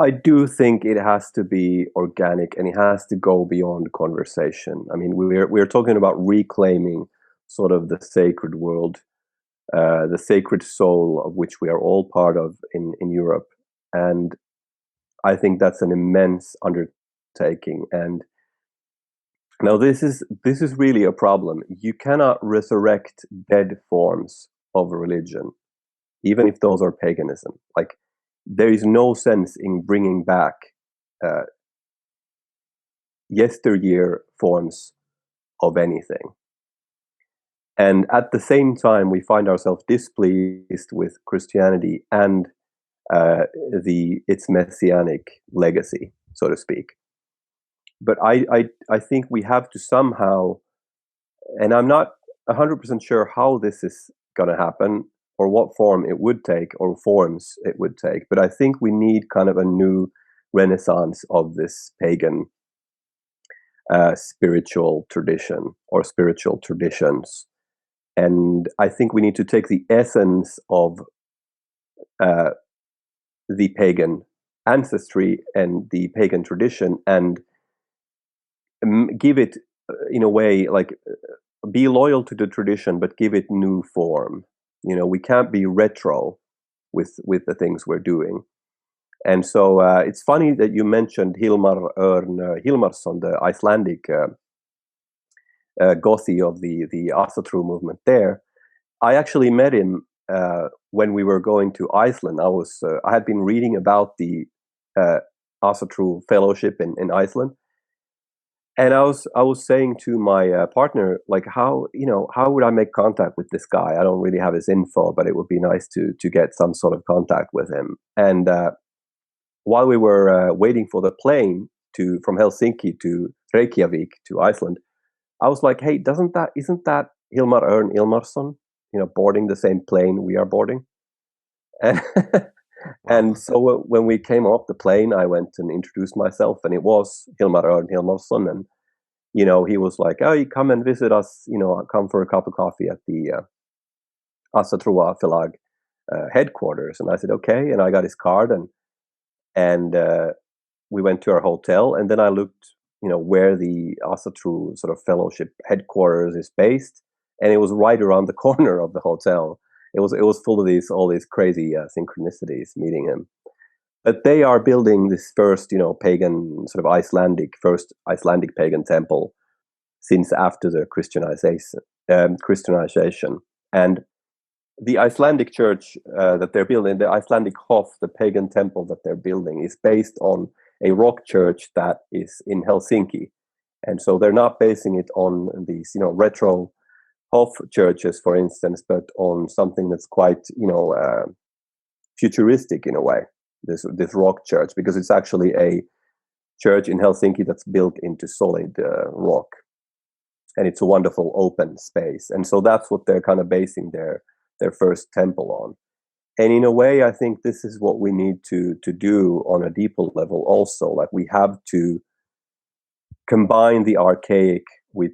I do think it has to be organic, and it has to go beyond conversation. I mean, we're talking about reclaiming sort of the sacred world, the sacred soul of which we are all part of in Europe. And I think that's an immense undertaking. And now this is really a problem. You cannot resurrect dead forms of religion, even if those are paganism. Like, there is no sense in bringing back yesteryear forms of anything. And at the same time, we find ourselves displeased with Christianity and its messianic legacy, so to speak. But I think we have to somehow, and I'm not 100% sure how this is going to happen, or what form it would take, or forms it would take. But I think we need kind of a new renaissance of this pagan spiritual tradition, or spiritual traditions. And I think we need to take the essence of the pagan ancestry and the pagan tradition and give it, in a way, like be loyal to the tradition, but give it new form. We can't be retro with the things we're doing. And so it's funny that you mentioned Hilmar Örn Hilmarsson, the Icelandic Gothi of the Asatru movement there. I actually met him when we were going to Iceland. I had been reading about the Asatru fellowship in Iceland, and I was saying to my partner, like, how would I make contact with this guy? I don't really have his info, but it would be nice to get some sort of contact with him. And while we were waiting for the plane from Helsinki to Reykjavik to Iceland, I was like, hey, isn't that Hilmar Örn Hilmarsson, boarding the same plane we are boarding? And, and so when we came off the plane, I went and introduced myself, and it was Hilmar Örn Hilmarsson. And, he was like, oh, you come and visit us, come for a cup of coffee at the Asatru Förlag headquarters. And I said, okay. And I got his card, and we went to our hotel, and then I looked, where the Asatru sort of fellowship headquarters is based, and it was right around the corner of the hotel. It was full of all these crazy synchronicities meeting him. But they are building this first, pagan sort of first Icelandic pagan temple since after the Christianization. And the Icelandic church that they're building, the Icelandic Hof, the pagan temple that they're building, is based on a rock church that is in Helsinki. And so they're not basing it on these, retro Hof churches, for instance, but on something that's quite, futuristic in a way, this rock church, because it's actually a church in Helsinki that's built into solid rock. And it's a wonderful open space. And so that's what they're kind of basing their first temple on. And in a way, I think this is what we need to do on a deeper level also. Like, we have to combine the archaic with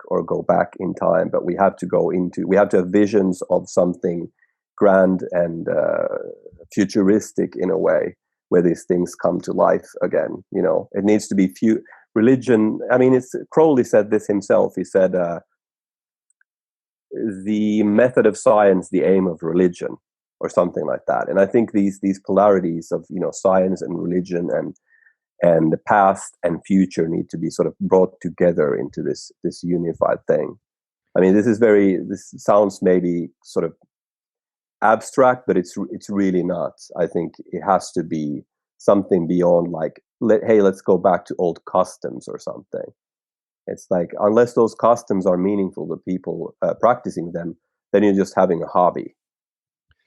or go back in time, but we have to have visions of something grand and futuristic in a way, where these things come to life again. It needs to be religion. I mean, Crowley said this himself. He said, the method of science, the aim of religion, or something like that. And I think these polarities of science and religion and the past and future need to be sort of brought together into this unified thing. I mean, this sounds maybe sort of abstract, but it's really not. I think it has to be something beyond, like, hey, let's go back to old customs or something. It's like, unless those customs are meaningful to people practicing them, then you're just having a hobby,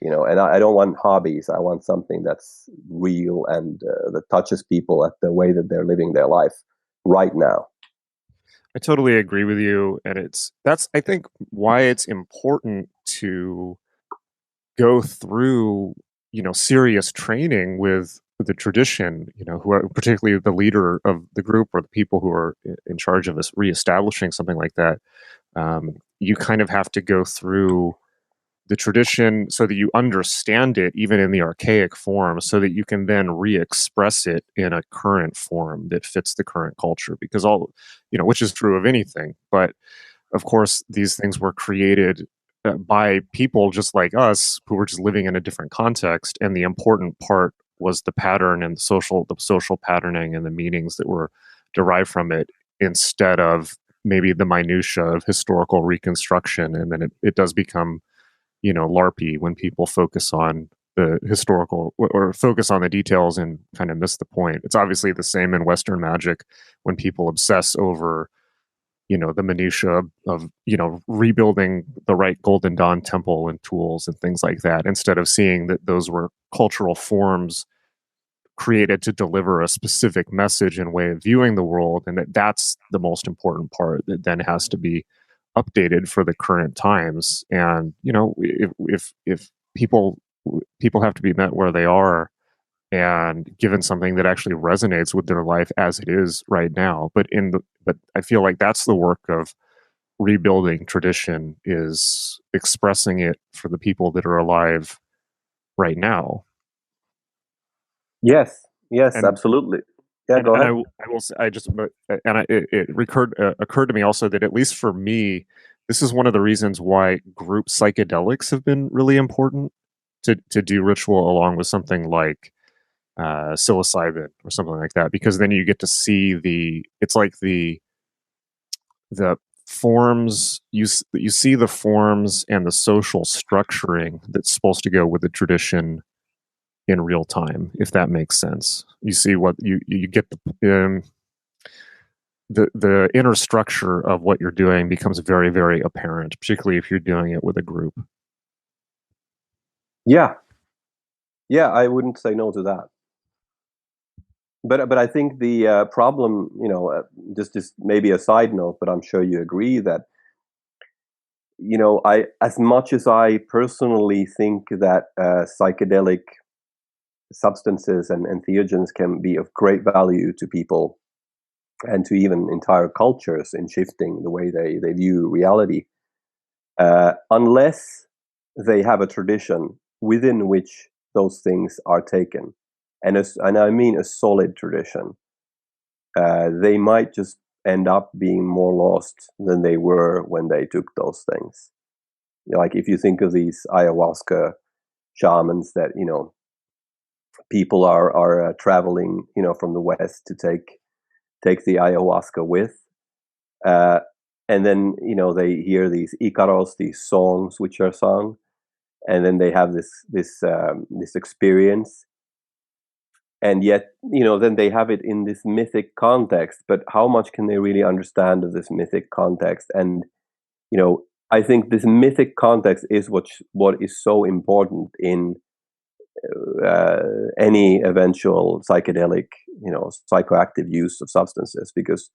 and I don't want hobbies. I want something that's real and that touches people at the way that they're living their life right now. I totally agree with you. And that's, I think, why it's important to go through, serious training with the tradition, who are particularly the leader of the group or the people who are in charge of us reestablishing something like that. You kind of have to go through the tradition so that you understand it, even in the archaic form, so that you can then re-express it in a current form that fits the current culture. Because which is true of anything. But of course, these things were created by people just like us, who were just living in a different context. And the important part was the pattern and the social patterning and the meanings that were derived from it, instead of maybe the minutia of historical reconstruction. And then it does become, LARPy when people focus on the historical or focus on the details and kind of miss the point. It's obviously the same in Western magic when people obsess over, the minutia of, rebuilding the right Golden Dawn temple and tools and things like that, instead of seeing that those were cultural forms created to deliver a specific message and way of viewing the world, and that's the most important part that then has to be updated for the current times. And if people have to be met where they are and given something that actually resonates with their life as it is right now. But I feel like that's the work of rebuilding tradition is expressing it for the people that are alive right now. Yes, And absolutely. Yeah, go ahead. I will say, it occurred to me also that, at least for me, this is one of the reasons why group psychedelics have been really important to do ritual along with something like psilocybin or something like that, because then you get to see it's like the forms, you see the forms and the social structuring that's supposed to go with the tradition in real time, if that makes sense. You see what you get the inner structure of what you're doing becomes very, very apparent, particularly if you're doing it with a group. Yeah, I wouldn't say no to that. But I think the problem, just maybe a side note, but I'm sure you agree that, I, as much as I personally think that psychedelic substances and entheogens can be of great value to people and to even entire cultures in shifting the way they view reality, unless they have a tradition within which those things are taken, and I mean a solid tradition, they might just end up being more lost than they were when they took those things. Like if you think of these ayahuasca shamans that people are traveling from the West to take the ayahuasca with, and then they hear these icaros, these songs which are sung, and then they have this experience, and yet then they have it in this mythic context, but how much can they really understand of this mythic context? And I think this mythic context is what is so important in any eventual psychedelic psychoactive use of substances, because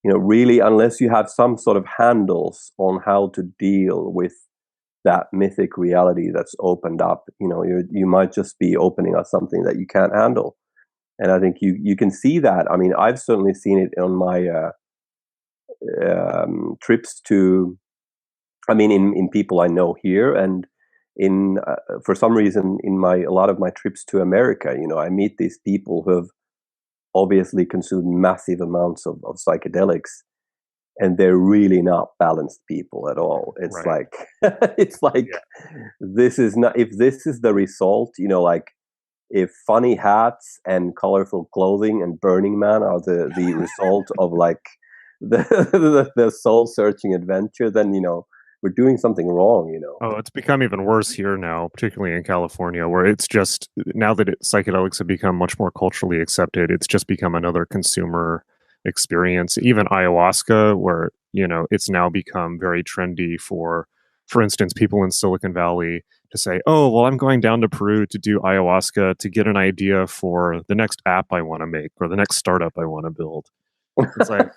really, unless you have some sort of handles on how to deal with that mythic reality that's opened up, you might just be opening up something that you can't handle. And I think you can see that. I mean, I've certainly seen it on my trips to, in people I know here, and in for some reason in a lot of my trips to America, I meet these people who have obviously consumed massive amounts of psychedelics, and they're really not balanced people at all. It's right. It's like, this is not, if this is the result, like if funny hats and colorful clothing and Burning Man are the result of like the soul searching adventure, then we're doing something wrong. Oh, it's become even worse here now, particularly in California, where it's just, now that psychedelics have become much more culturally accepted, it's just become another consumer experience. Even ayahuasca, where it's now become very trendy for instance, people in Silicon Valley to say, "Oh, well, I'm going down to Peru to do ayahuasca to get an idea for the next app I want to make or the next startup I want to build." It's like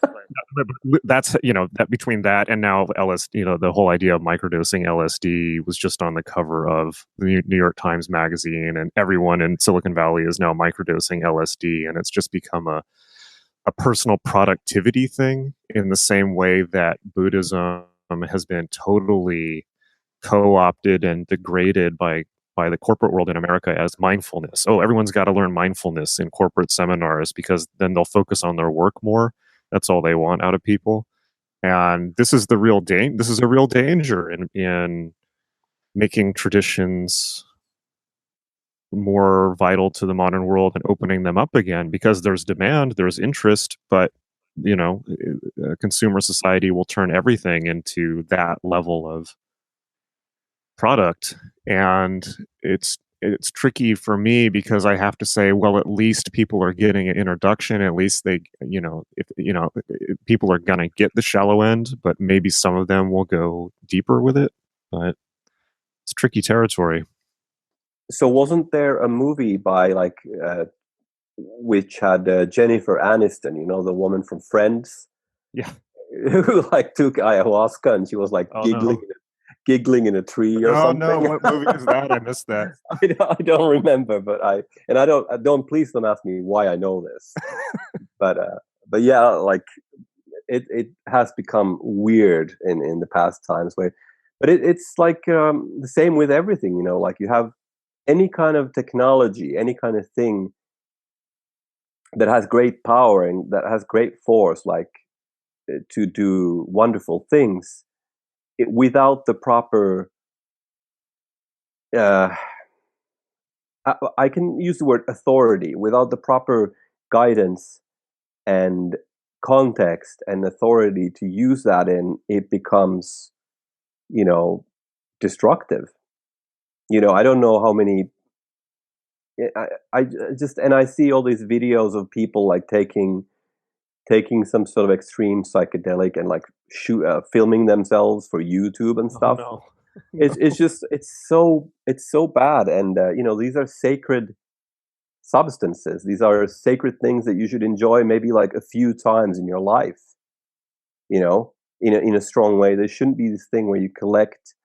that's that between that and now LSD, the whole idea of microdosing LSD was just on the cover of the New York Times magazine, and everyone in Silicon Valley is now microdosing LSD, and it's just become a personal productivity thing, in the same way that Buddhism has been totally co-opted and degraded by the corporate world in America as mindfulness. Oh, everyone's got to learn mindfulness in corporate seminars because then they'll focus on their work more. That's all they want out of people. And this is the real this is a real danger in making traditions more vital to the modern world and opening them up again, because there's demand, there's interest, but consumer society will turn everything into that level of product. And it's tricky for me, because I have to say, well, at least people are getting an introduction. At least they, if people are going to get the shallow end, but maybe some of them will go deeper with it. But it's tricky territory. So wasn't there a movie by which had Jennifer Aniston, the woman from Friends, Yeah, who took ayahuasca, and she was giggling in a tree or something? Oh no, what movie is that? I missed that. I don't remember, but I don't please don't ask me why I know this. but yeah, it has become weird in the past times. But it's like the same with everything, you know. Like you have any kind of technology, any kind of thing that has great power and that has great force, like to do wonderful things, without the proper. I can use the word authority. Without the proper guidance and context and authority to use that in, it becomes, you know, destructive. You know, I don't know how many. I just, and I see all these videos of people like taking some sort of extreme psychedelic and like filming themselves for YouTube and stuff. Oh, no. It's just it's so bad, and you know, these are sacred substances. These are sacred things that you should enjoy maybe like a few times in your life, you know, in a strong way. There shouldn't be this thing where you collect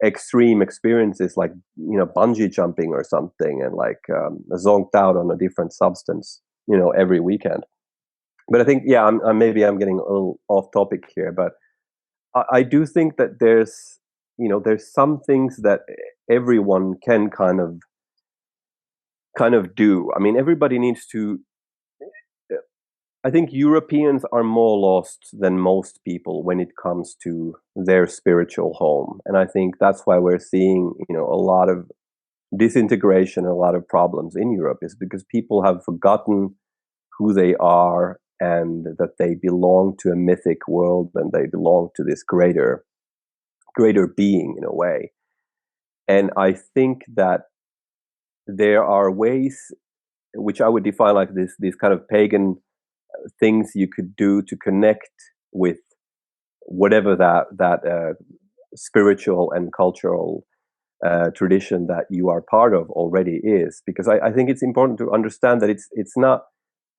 extreme experiences like, you know, bungee jumping or something, and like zonked out on a different substance, you know, every weekend. But I think, yeah, I'm maybe I'm getting a little off topic here, but I do think that there's, you know, there's some things that everyone can kind of do. I mean, everybody needs to. I think Europeans are more lost than most people when it comes to their spiritual home, and I think that's why we're seeing, you know, a lot of disintegration, a lot of problems in Europe, is because people have forgotten who they are and that they belong to a mythic world and they belong to this greater being in a way. And I think that there are ways which I would define like these kind of pagan things you could do to connect with whatever that spiritual and cultural tradition that you are part of already is. Because I think it's important to understand that it's not.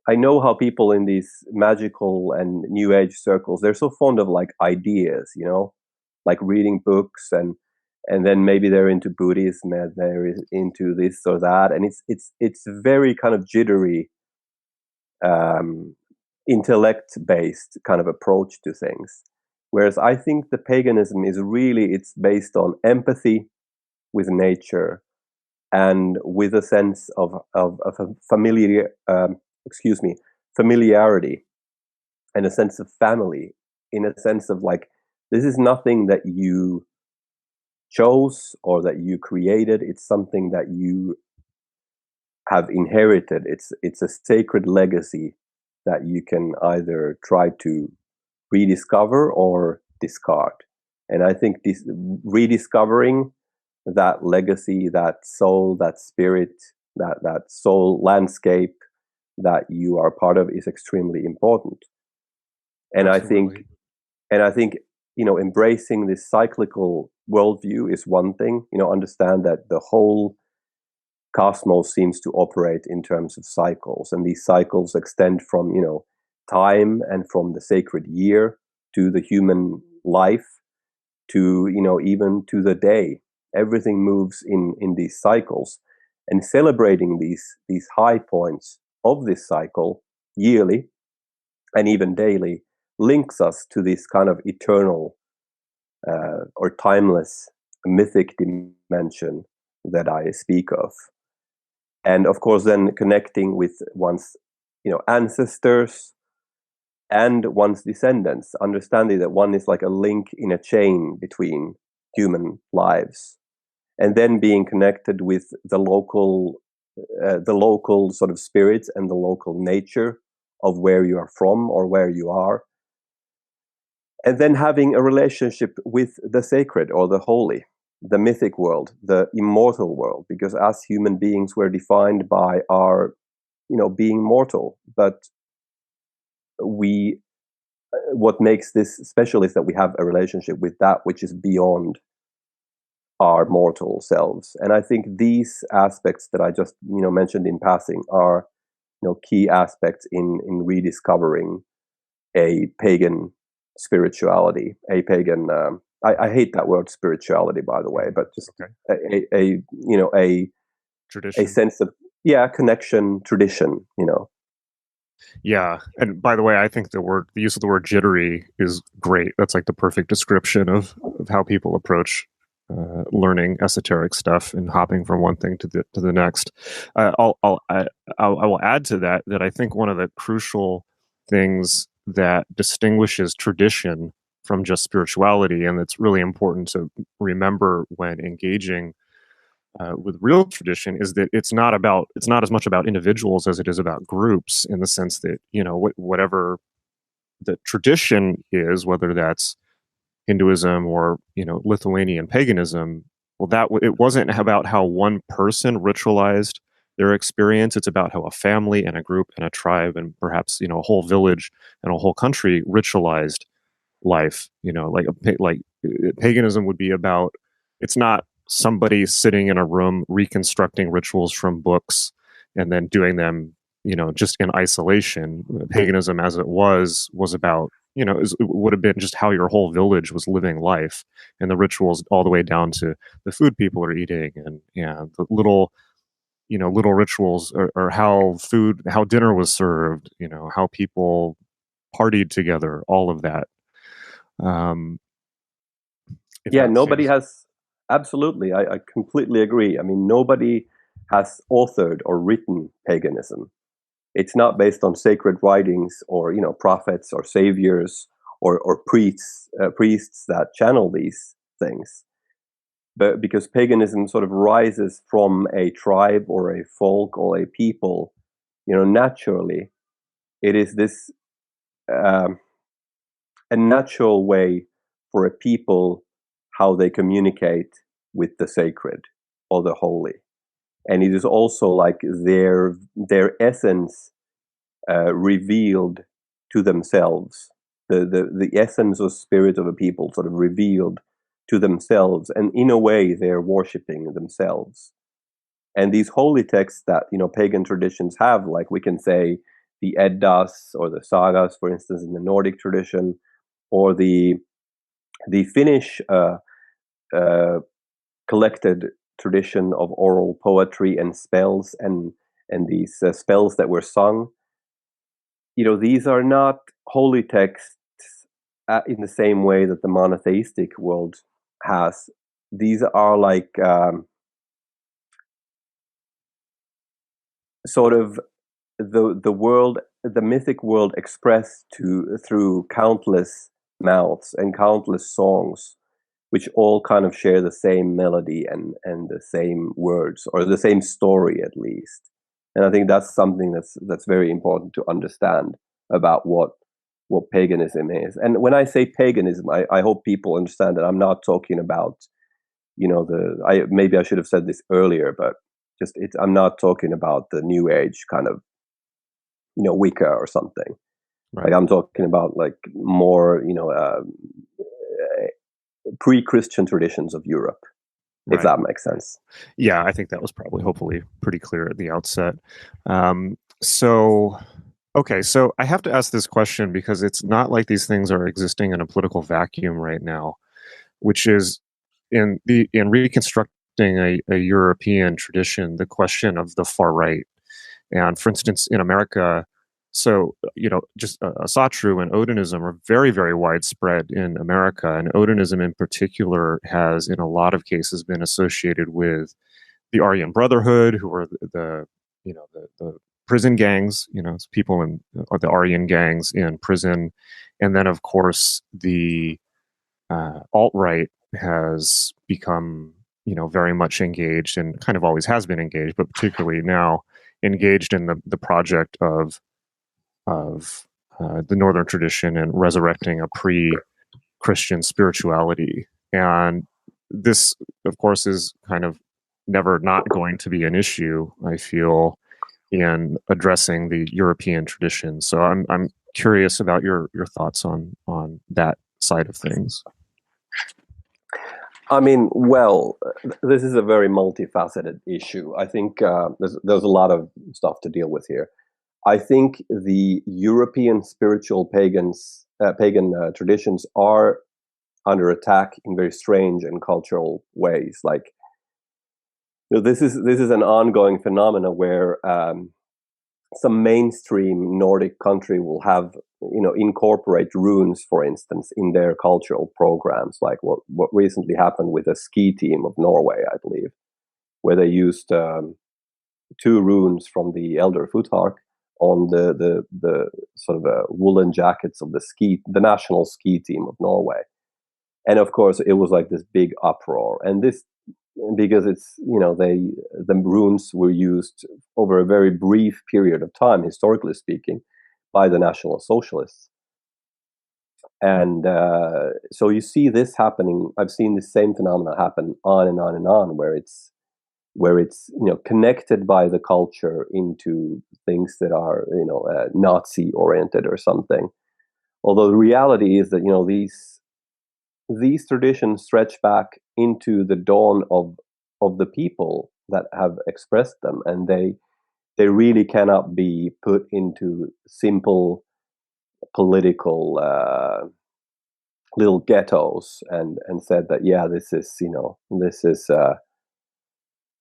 I know how people in these magical and new age circles, they're so fond of like ideas, you know, like reading books, and then maybe they're into Buddhism and they're into this or that, and it's very kind of jittery, intellect based kind of approach to things. Whereas I think the paganism is really, it's based on empathy with nature and with a sense of a familiarity and a sense of family, in a sense of like, this is nothing that you chose or that you created. It's something that you have inherited. It's a sacred legacy that you can either try to rediscover or discard. And I think this rediscovering that legacy, that soul, that spirit, that soul landscape that you are part of is extremely important. And Absolutely. I think, you know, embracing this cyclical worldview is one thing. You know, understand that the whole cosmos seems to operate in terms of cycles, and these cycles extend from, you know, time and from the sacred year to the human life to, you know, even to the day. Everything moves in these cycles, and celebrating these high points of this cycle yearly and even daily links us to this kind of eternal or timeless mythic dimension that I speak of. And of course, then connecting with one's, you know, ancestors and one's descendants, understanding that one is like a link in a chain between human lives, and then being connected with the local sort of spirits and the local nature of where you are from or where you are, and then having a relationship with the sacred or the holy, the mythic world, the immortal world, because as human beings we're defined by our, you know, being mortal. But what makes this special is that we have a relationship with that which is beyond our mortal selves. And I think these aspects that I just, you know, mentioned in passing are, you know, key aspects in rediscovering a pagan spirituality, a pagan I hate that word spirituality, by the way, but just Okay. a you know, a Tradition. sense of connection, tradition, you know. Yeah, and by the way, I think the use of the word jittery is great. That's like the perfect description of how people approach learning esoteric stuff and hopping from one thing to the next. I will add to that I think one of the crucial things that distinguishes tradition from just spirituality, and it's really important to remember when engaging with real tradition, is that it's not as much about individuals as it is about groups, in the sense that, you know, whatever the tradition is, whether that's Hinduism or, you know, Lithuanian paganism, well, it wasn't about how one person ritualized their experience. It's about how a family and a group and a tribe and perhaps, you know, a whole village and a whole country ritualized life. You know, like paganism would be about, it's not somebody sitting in a room reconstructing rituals from books and then doing them, you know, just in isolation. Paganism, as it was about, you know, it would have been just how your whole village was living life, and the rituals all the way down to the food people are eating, and the little, you know, little rituals, or how dinner was served, you know, how people partied together, all of that. If Yeah, that nobody seems has, absolutely, I completely agree. I mean, nobody has authored or written paganism. It's not based on sacred writings or, you know, prophets or saviors or priests that channel these things. But because paganism sort of rises from a tribe or a folk or a people, you know, naturally, it is this a natural way for a people how they communicate with the sacred or the holy, and it is also like their essence revealed to themselves, the essence or spirit of a people sort of revealed to themselves, and in a way they're worshiping themselves. And these holy texts that, you know, pagan traditions have, like we can say the Eddas or the sagas, for instance, in the Nordic tradition, or the Finnish collected tradition of oral poetry and spells, and these spells that were sung. You know, these are not holy texts in the same way that the monotheistic world has. These are like sort of the world, the mythic world expressed through countless mouths and countless songs, which all kind of share the same melody and the same words, or the same story at least. And I think that's something that's very important to understand about what paganism is. And when I say paganism, I hope people understand that I'm not talking about, you know, maybe I should have said this earlier, but I'm not talking about the New Age kind of, you know, Wicca or something. right. Like, I'm talking about like more, you know, pre-Christian traditions of Europe, if that makes sense. Yeah, I think that was probably, hopefully, pretty clear at the outset. So I have to ask this question, because it's not like these things are existing in a political vacuum right now, which is in reconstructing a European tradition, the question of the far right. And for instance, in America, so, you know, just Asatru and Odinism are very, very widespread in America, and Odinism in particular has, in a lot of cases, been associated with the Aryan Brotherhood, who are the you know, the prison gangs, you know, it's people in, or the Aryan gangs in prison, and then of course the alt-right has become, you know, very much engaged, and kind of always has been engaged, but particularly now engaged in the project of the Northern tradition and resurrecting a pre-Christian spirituality. And this, of course, is kind of never not going to be an issue, I feel, in addressing the European tradition. So I'm curious about your thoughts on that side of things. I mean, well, this is a very multifaceted issue. I think there's a lot of stuff to deal with here. I think the European spiritual pagan traditions are under attack in very strange and cultural ways. Like, you know, this is an ongoing phenomena where some mainstream Nordic country will have, incorporate runes, for instance, in their cultural programs, like what recently happened with a ski team of Norway, I believe, where they used 2 runes from the Elder Futhark on the sort of woolen jackets of the national ski team of Norway. And of course, it was like this big uproar. And this, because it's, the runes were used over a very brief period of time, historically speaking, by the National Socialists. And so you see this happening. I've seen the same phenomena happen on and on and on, where it's connected by the culture into things that are Nazi oriented or something. Although the reality is that these traditions stretch back into the dawn of the people that have expressed them, and they really cannot be put into simple political little ghettos and said that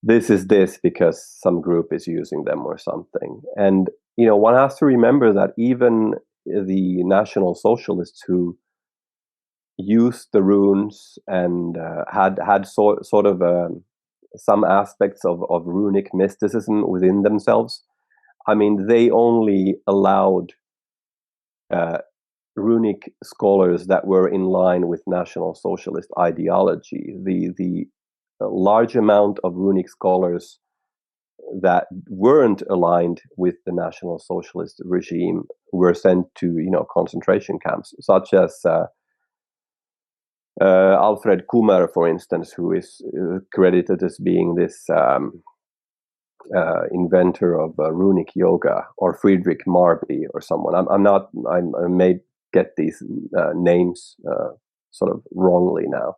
this is this because some group is using them or something. And one has to remember that even the National Socialists who used the runes and had sort of some aspects of runic mysticism within themselves. I mean, they only allowed runic scholars that were in line with National Socialist ideology. The large amount of runic scholars that weren't aligned with the National Socialist regime were sent to concentration camps, such as Alfred Kummer, for instance, who is credited as being this inventor of runic yoga, or Friedrich Marby or someone. I may get these names sort of wrongly now.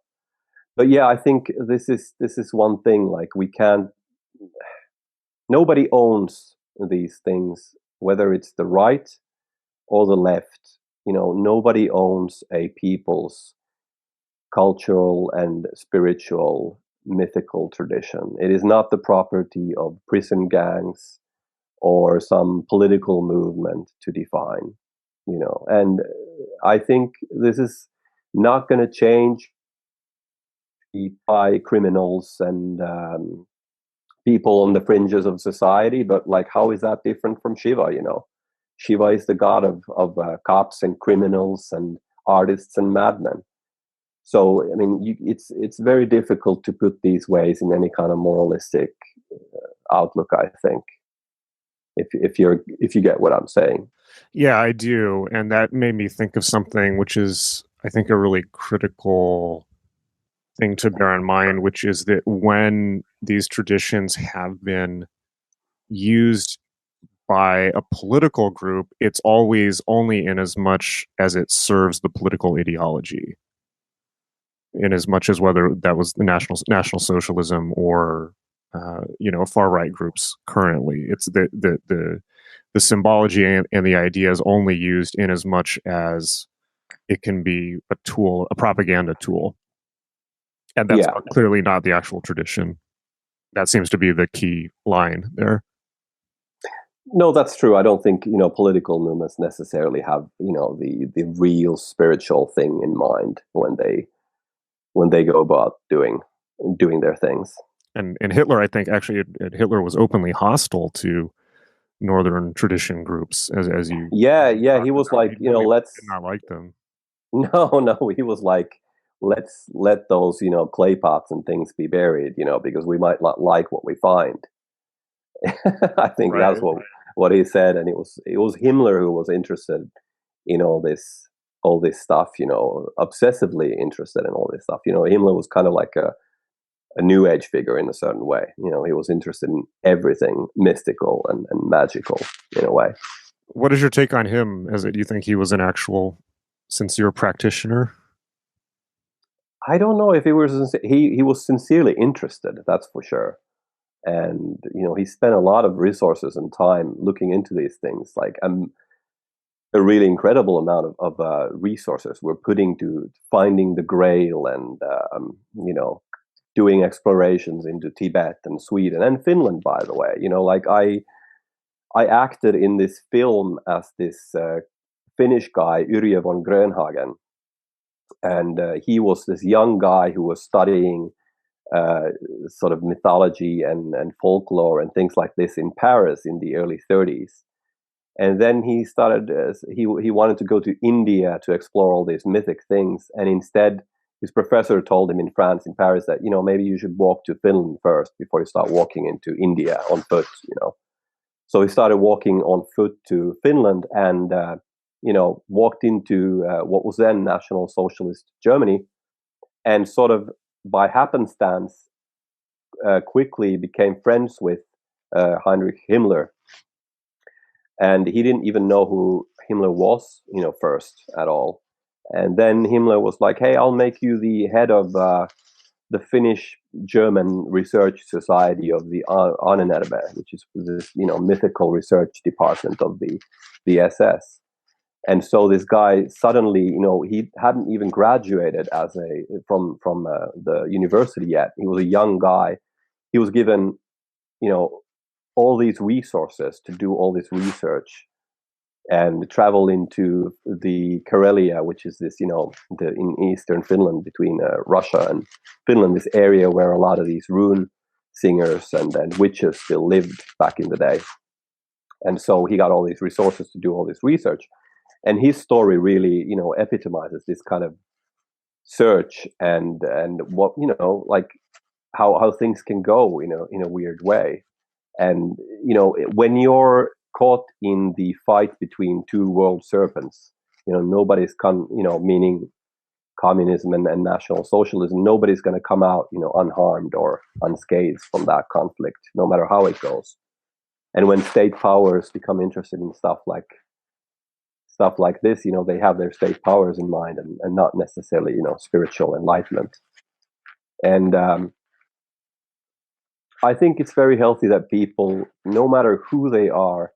But yeah, I think this is one thing. Like, nobody owns these things, whether it's the right or the left. Nobody owns a people's cultural and spiritual mythical tradition. It is not the property of prison gangs or some political movement to define, and I think this is not going to change by criminals and people on the fringes of society. But like, how is that different from Shiva? Shiva is the god of cops and criminals and artists and madmen. So I mean, it's very difficult to put these ways in any kind of moralistic outlook, I think, if you get what I'm saying. Yeah, I do, and that made me think of something which is, I think, a really critical thing to bear in mind, which is that when these traditions have been used by a political group, it's always only in as much as it serves the political ideology. In as much as whether that was the National Socialism or far right groups currently, it's the symbology and the idea is only used in as much as it can be a tool, a propaganda tool, and that's clearly not the actual tradition. That seems to be the key line there. No, that's true. I don't think political movements necessarily have the real spiritual thing in mind when they go about doing their things. And Hitler, I think, actually, Hitler was openly hostile to Northern tradition groups, as you. Yeah, he was like, let's did not like them. No, he was like, let's let those clay pots and things be buried, because we might not like what we find. I think that's what he said, and it was Himmler who was interested in all this stuff, obsessively interested in all this stuff. Himmler was kind of like a new age figure in a certain way. He was interested in everything mystical and magical in a way. What is your take on him? Do you think he was an actual sincere practitioner? I don't know if he was. He was sincerely interested. That's for sure. And he spent a lot of resources and time looking into these things. Like a really incredible amount of resources were putting to finding the Grail and doing explorations into Tibet and Sweden and Finland, by the way. I acted in this film as this Finnish guy, Yrjö von Grönhagen. And he was this young guy who was studying sort of mythology and folklore and things like this in Paris in the early 30s. And then he started, he wanted to go to India to explore all these mythic things. And instead, his professor told him in France, in Paris, that, maybe you should walk to Finland first before you start walking into India on foot, So he started walking on foot to Finland and, walked into what was then National Socialist Germany, and sort of by happenstance quickly became friends with Heinrich Himmler. And he didn't even know who Himmler was, first at all. And then Himmler was like, hey, I'll make you the head of the Finnish-German Research Society of the Ahnenerbe, which is this, mythical research department of the SS. And so this guy suddenly, he hadn't even graduated from the university yet. He was a young guy. He was given, all these resources to do all this research and travel into the Karelia, which is this, in eastern Finland between Russia and Finland, this area where a lot of these rune singers and witches still lived back in the day. And so he got all these resources to do all this research. And his story really, epitomizes this kind of search and what, like how things can go, in a weird way. And, when you're caught in the fight between two world serpents, nobody's meaning communism and National Socialism, nobody's going to come out, unharmed or unscathed from that conflict, no matter how it goes. And when state powers become interested in stuff like this, they have their state powers in mind and not necessarily, spiritual enlightenment. And I think it's very healthy that people, no matter who they are,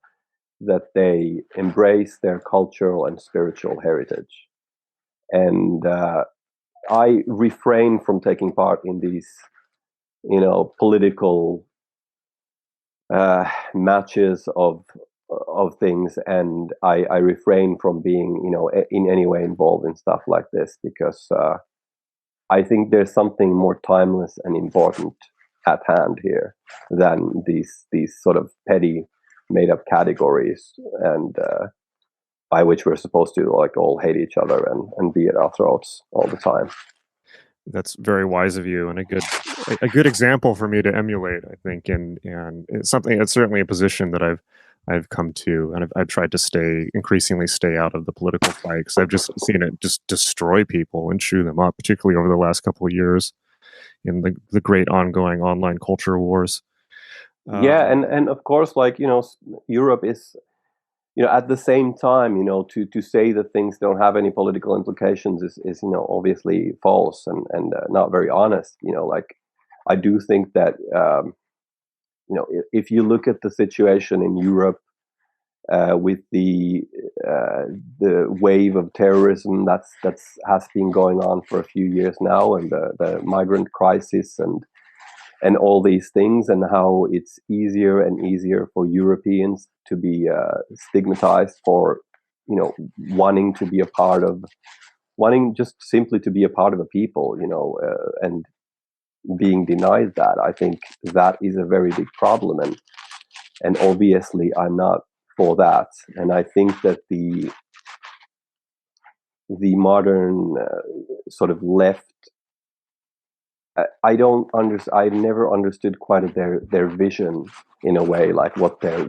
that they embrace their cultural and spiritual heritage. And I refrain from taking part in these, political matches of things, and I refrain from being, in any way involved in stuff like this, because I think there's something more timeless and important at hand here than these sort of petty made up categories, and by which we're supposed to all hate each other and be at our throats all the time. That's very wise of you, and a good example for me to emulate, I think, and it's something, it's certainly a position that I've come to, and I've tried to increasingly stay out of the political fight, because I've just seen it just destroy people and chew them up, particularly over the last couple of years in the great ongoing online culture wars. And of course, Europe is, at the same time, to say that things don't have any political implications is obviously false and not very honest. I do think that, if you look at the situation in Europe with the wave of terrorism that's has been going on for a few years now, and the migrant crisis and all these things, and how it's easier and easier for Europeans to be stigmatized for, wanting just simply to be a part of a people, and being denied that. I think that is a very big problem, and obviously I'm not for that. And I think that the modern sort of left, I've never understood quite their vision, in a way, like what their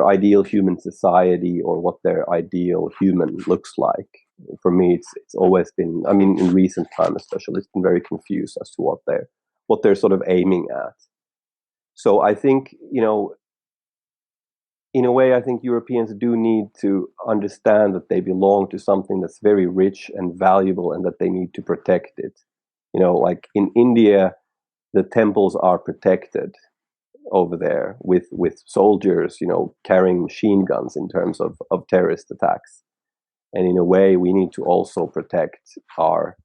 ideal human society, or what their ideal human looks like. For me, it's always been, in recent time especially, it's been very confused as to what they're sort of aiming at. So I think, in a way, I think Europeans do need to understand that they belong to something that's very rich and valuable, and that they need to protect it. Like in India, the temples are protected over there with soldiers, carrying machine guns in terms of terrorist attacks. And in a way, we need to also protect our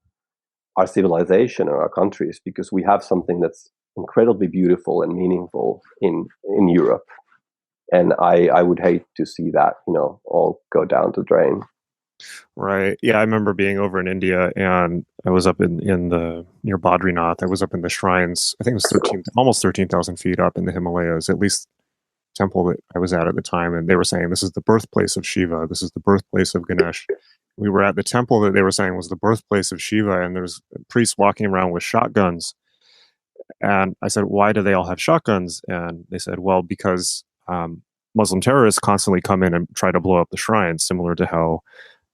civilization and our countries, because we have something that's incredibly beautiful and meaningful in Europe. And I would hate to see that, all go down the drain. Right. Yeah, I remember being over in India, and I was up in the near Badrinath. I was up in the shrines. I think it was almost 13,000 feet up in the Himalayas, at least temple that I was at the time. And they were saying this is the birthplace of Shiva. This is the birthplace of Ganesh. We were at the temple that they were saying was the birthplace of Shiva, and there's priests walking around with shotguns. And I said, why do they all have shotguns? And they said, well, because Muslim terrorists constantly come in and try to blow up the shrines, similar to how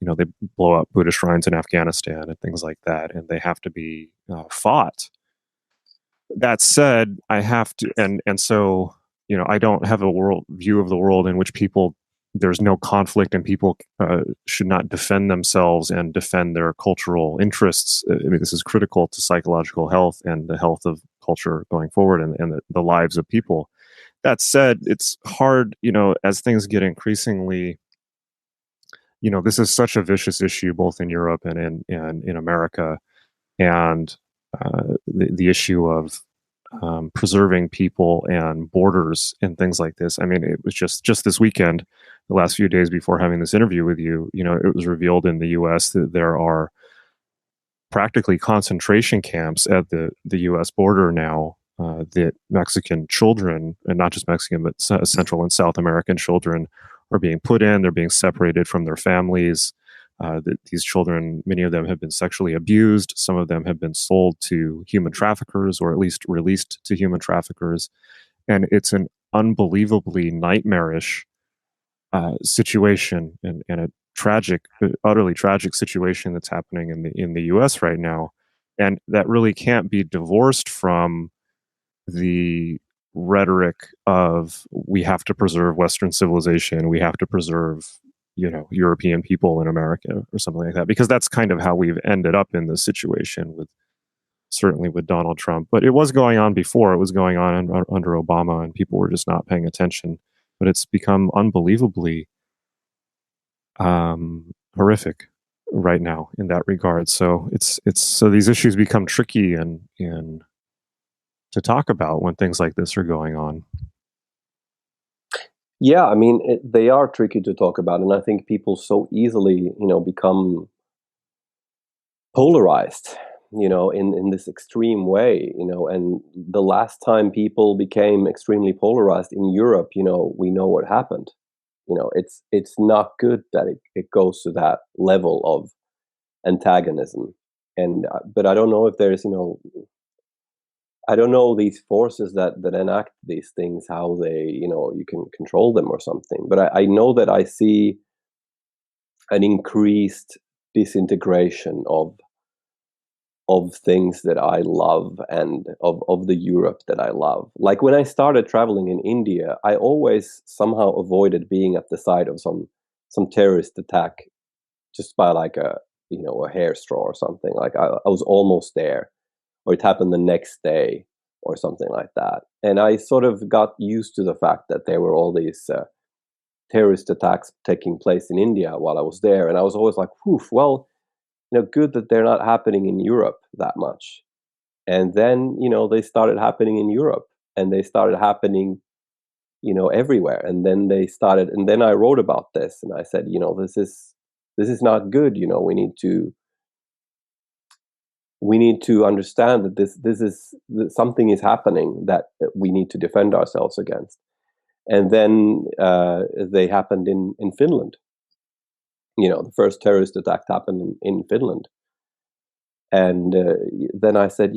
they blow up Buddhist shrines in Afghanistan and things like that, and they have to be fought. That said, I have to, and so I don't have a view of the world in which there's no conflict and people should not defend themselves and defend their cultural interests. I mean, this is critical to psychological health and the health of culture going forward and the lives of people. That said, it's hard, as things get increasingly, this is such a vicious issue both in Europe and in America, and the issue of preserving people and borders and things like this. I mean, it was just this weekend, the last few days before having this interview with you, it was revealed in the U.S. that there are practically concentration camps at the U.S. border now that Mexican children, and not just Mexican, but Central and South American children, are being put in. They're being separated from their families. These children, many of them have been sexually abused. Some of them have been sold to human traffickers, or at least released to human traffickers. And it's an unbelievably nightmarish situation and a tragic, utterly tragic situation that's happening in the U.S. right now. And that really can't be divorced from the rhetoric of we have to preserve Western civilization, we have to preserve European people in America or something like that, because that's kind of how we've ended up in this situation certainly with Donald Trump. But it was going on before. It was going on under Obama, and people were just not paying attention. But it's become unbelievably horrific right now in that regard. So so these issues become tricky and to talk about when things like this are going on. Yeah, I mean, they are tricky to talk about, and I think people so easily, become polarized, in this extreme way, and the last time people became extremely polarized in Europe, we know what happened. It's not good that it goes to that level of antagonism. And but I don't know if there's, I don't know these forces that enact these things, how they, you can control them or something. But I know that I see an increased disintegration of things that I love and of the Europe that I love. Like when I started traveling in India, I always somehow avoided being at the site of some terrorist attack just by like a hair straw or something. Like I was almost there, or it happened the next day or something like that. And I sort of got used to the fact that there were all these terrorist attacks taking place in India while I was there. And I was always like, whew, well, good that they're not happening in Europe that much. And then, they started happening in Europe, and they started happening, everywhere. And then and then I wrote about this, and I said, this is not good. We need to understand that that something is happening that we need to defend ourselves against. And then they happened in Finland. The first terrorist attack happened in Finland. And then I said,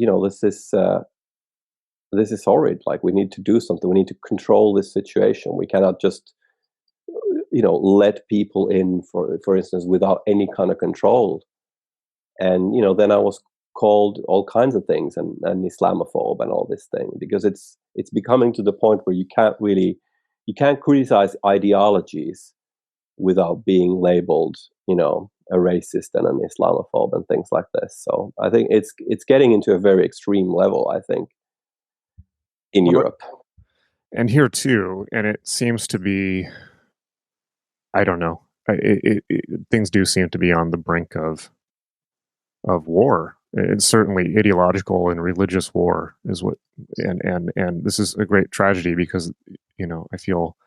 this is horrid. Like, we need to do something. We need to control this situation. We cannot just, let people in, for instance, without any kind of control. And, then I was called all kinds of things and Islamophobe and all this thing, because it's becoming to the point where you can't criticize ideologies without being labeled, a racist and an Islamophobe and things like this. So I think it's getting into a very extreme level, I think, in Europe. And here too, and it seems to be, I don't know, things do seem to be on the brink of war it's certainly ideological and religious war is what, and this is a great tragedy because, I feel,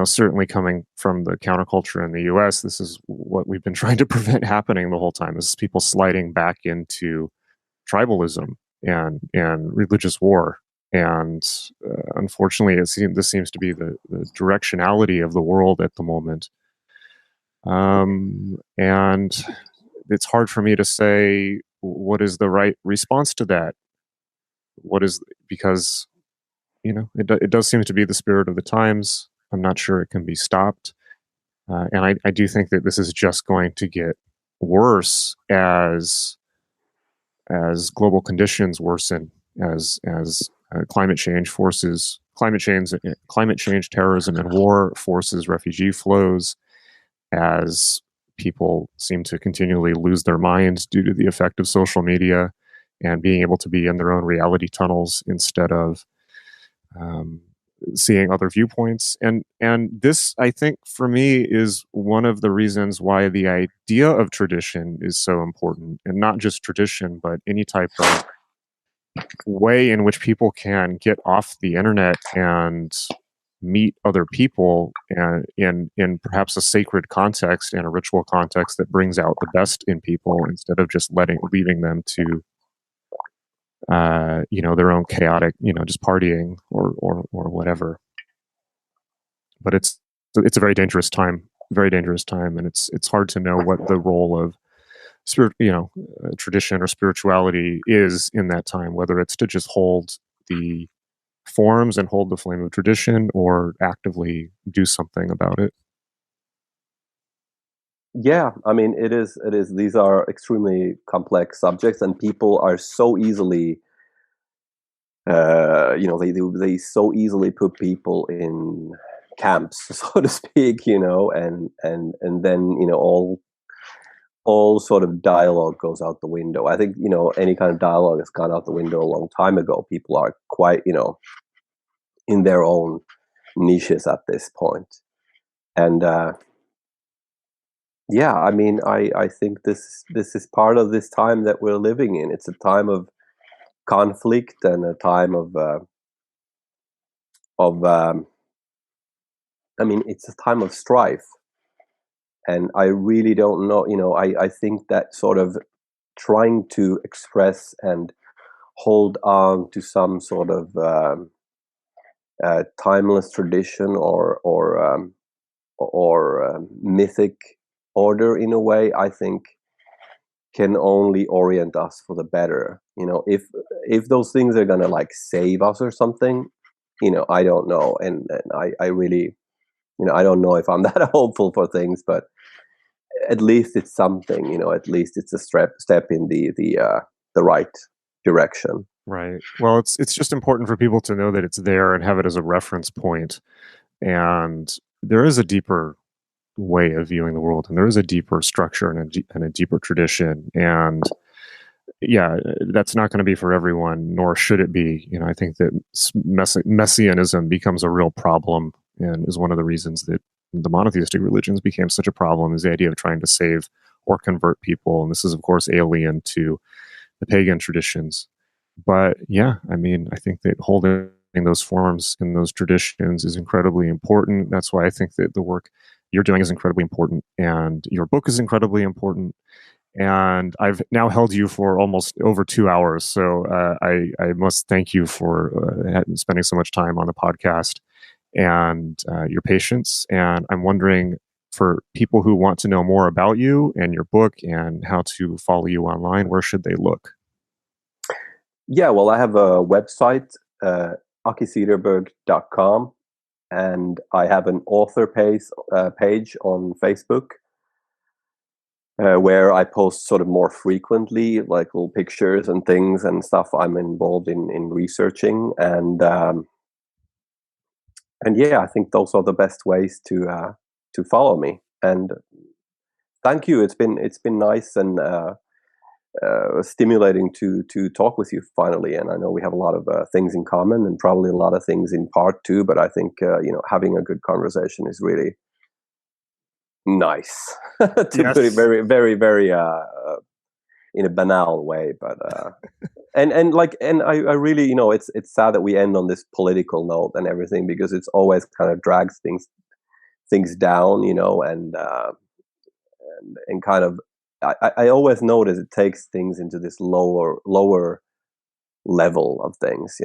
certainly coming from the counterculture in the US, this is what we've been trying to prevent happening the whole time, is people sliding back into tribalism and religious war. And unfortunately, this seems to be the directionality of the world at the moment. And it's hard for me to say what is the right response to that. Because it does seem to be the spirit of the times. I'm not sure it can be stopped, and I do think that this is just going to get worse as global conditions worsen, as climate change, terrorism, and war forces refugee flows, as people seem to continually lose their minds due to the effect of social media and being able to be in their own reality tunnels instead of seeing other viewpoints. And this, I think, for me, is one of the reasons why the idea of tradition is so important, and not just tradition, but any type of way in which people can get off the internet and meet other people, and in perhaps a sacred context and a ritual context that brings out the best in people, instead of just leaving them to their own chaotic, just partying or whatever. But it's a very dangerous time, and it's hard to know what the role of spirit, tradition or spirituality is in that time, whether it's to just hold the forms and hold the flame of tradition, or actively do something about it. Yeah, I mean, it is. These are extremely complex subjects, and people are so easily, they so easily put people in camps, so to speak, and then all sort of dialogue goes out the window. I think any kind of dialogue has gone out the window a long time ago. People are quite in their own niches at this point, and yeah, I mean, I think this is part of this time that we're living in. It's a time of conflict and a time of I mean, it's a time of strife. And I really don't know, I think that sort of trying to express and hold on to some sort of timeless tradition or mythic order, in a way, I think can only orient us for the better. If those things are gonna like save us or something, I don't know. And I really, I don't know if I'm that hopeful for things, but at least it's something. At least it's a step in the right direction. Right. Well, it's just important for people to know that it's there and have it as a reference point. And there is a deeper way of viewing the world, and there is a deeper structure and a deeper tradition. And yeah, that's not going to be for everyone, nor should it be. I think that messianism becomes a real problem, and is one of the reasons that the monotheistic religions became such a problem, is the idea of trying to save or convert people. And this is, of course, alien to the pagan traditions. But yeah, I mean, I think that holding those forms and those traditions is incredibly important. That's why I think that the work you're doing is incredibly important, and your book is incredibly important. And I've now held you for almost over 2 hours, so I must thank you for spending so much time on the podcast and your patience. And I'm wondering, for people who want to know more about you and your book and how to follow you online, where should they look? Yeah, well, I have a website, akicederberg.com, and I have an author page on Facebook, where I post sort of more frequently, like little pictures and things and stuff I'm involved in researching. And yeah, I think those are the best ways to follow me. And thank you. It's been nice and stimulating to talk with you finally. And I know we have a lot of things in common, and probably a lot of things in part too. But I think having a good conversation is really nice, to put it very, very, very in a banal way, but and I really, it's sad that we end on this political note and everything, because it's always kind of drags things down, and kind of I always notice it takes things into this lower level of things,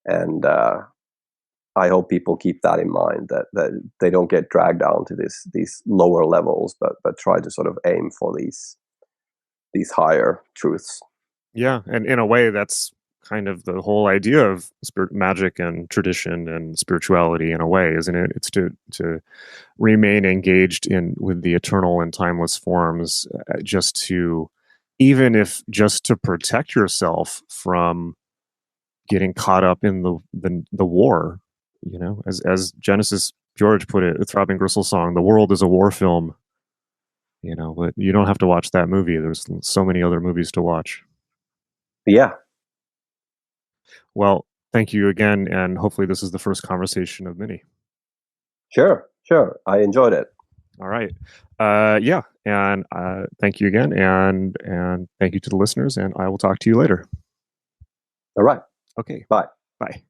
and I hope people keep that in mind, that they don't get dragged down to these lower levels, but try to sort of aim for these higher truths. Yeah, and in a way, that's kind of the whole idea of magic and tradition and spirituality. In a way, isn't it? It's to remain engaged with the eternal and timeless forms, even if just to protect yourself from getting caught up in the war. As Genesis George put it, the Throbbing Gristle song, "The world is a war film." But you don't have to watch that movie. There's so many other movies to watch. Yeah. Well, thank you again, and hopefully this is the first conversation of many. Sure. I enjoyed it. All right. Yeah, and thank you again, and thank you to the listeners, and I will talk to you later. All right. Okay. Bye. Bye.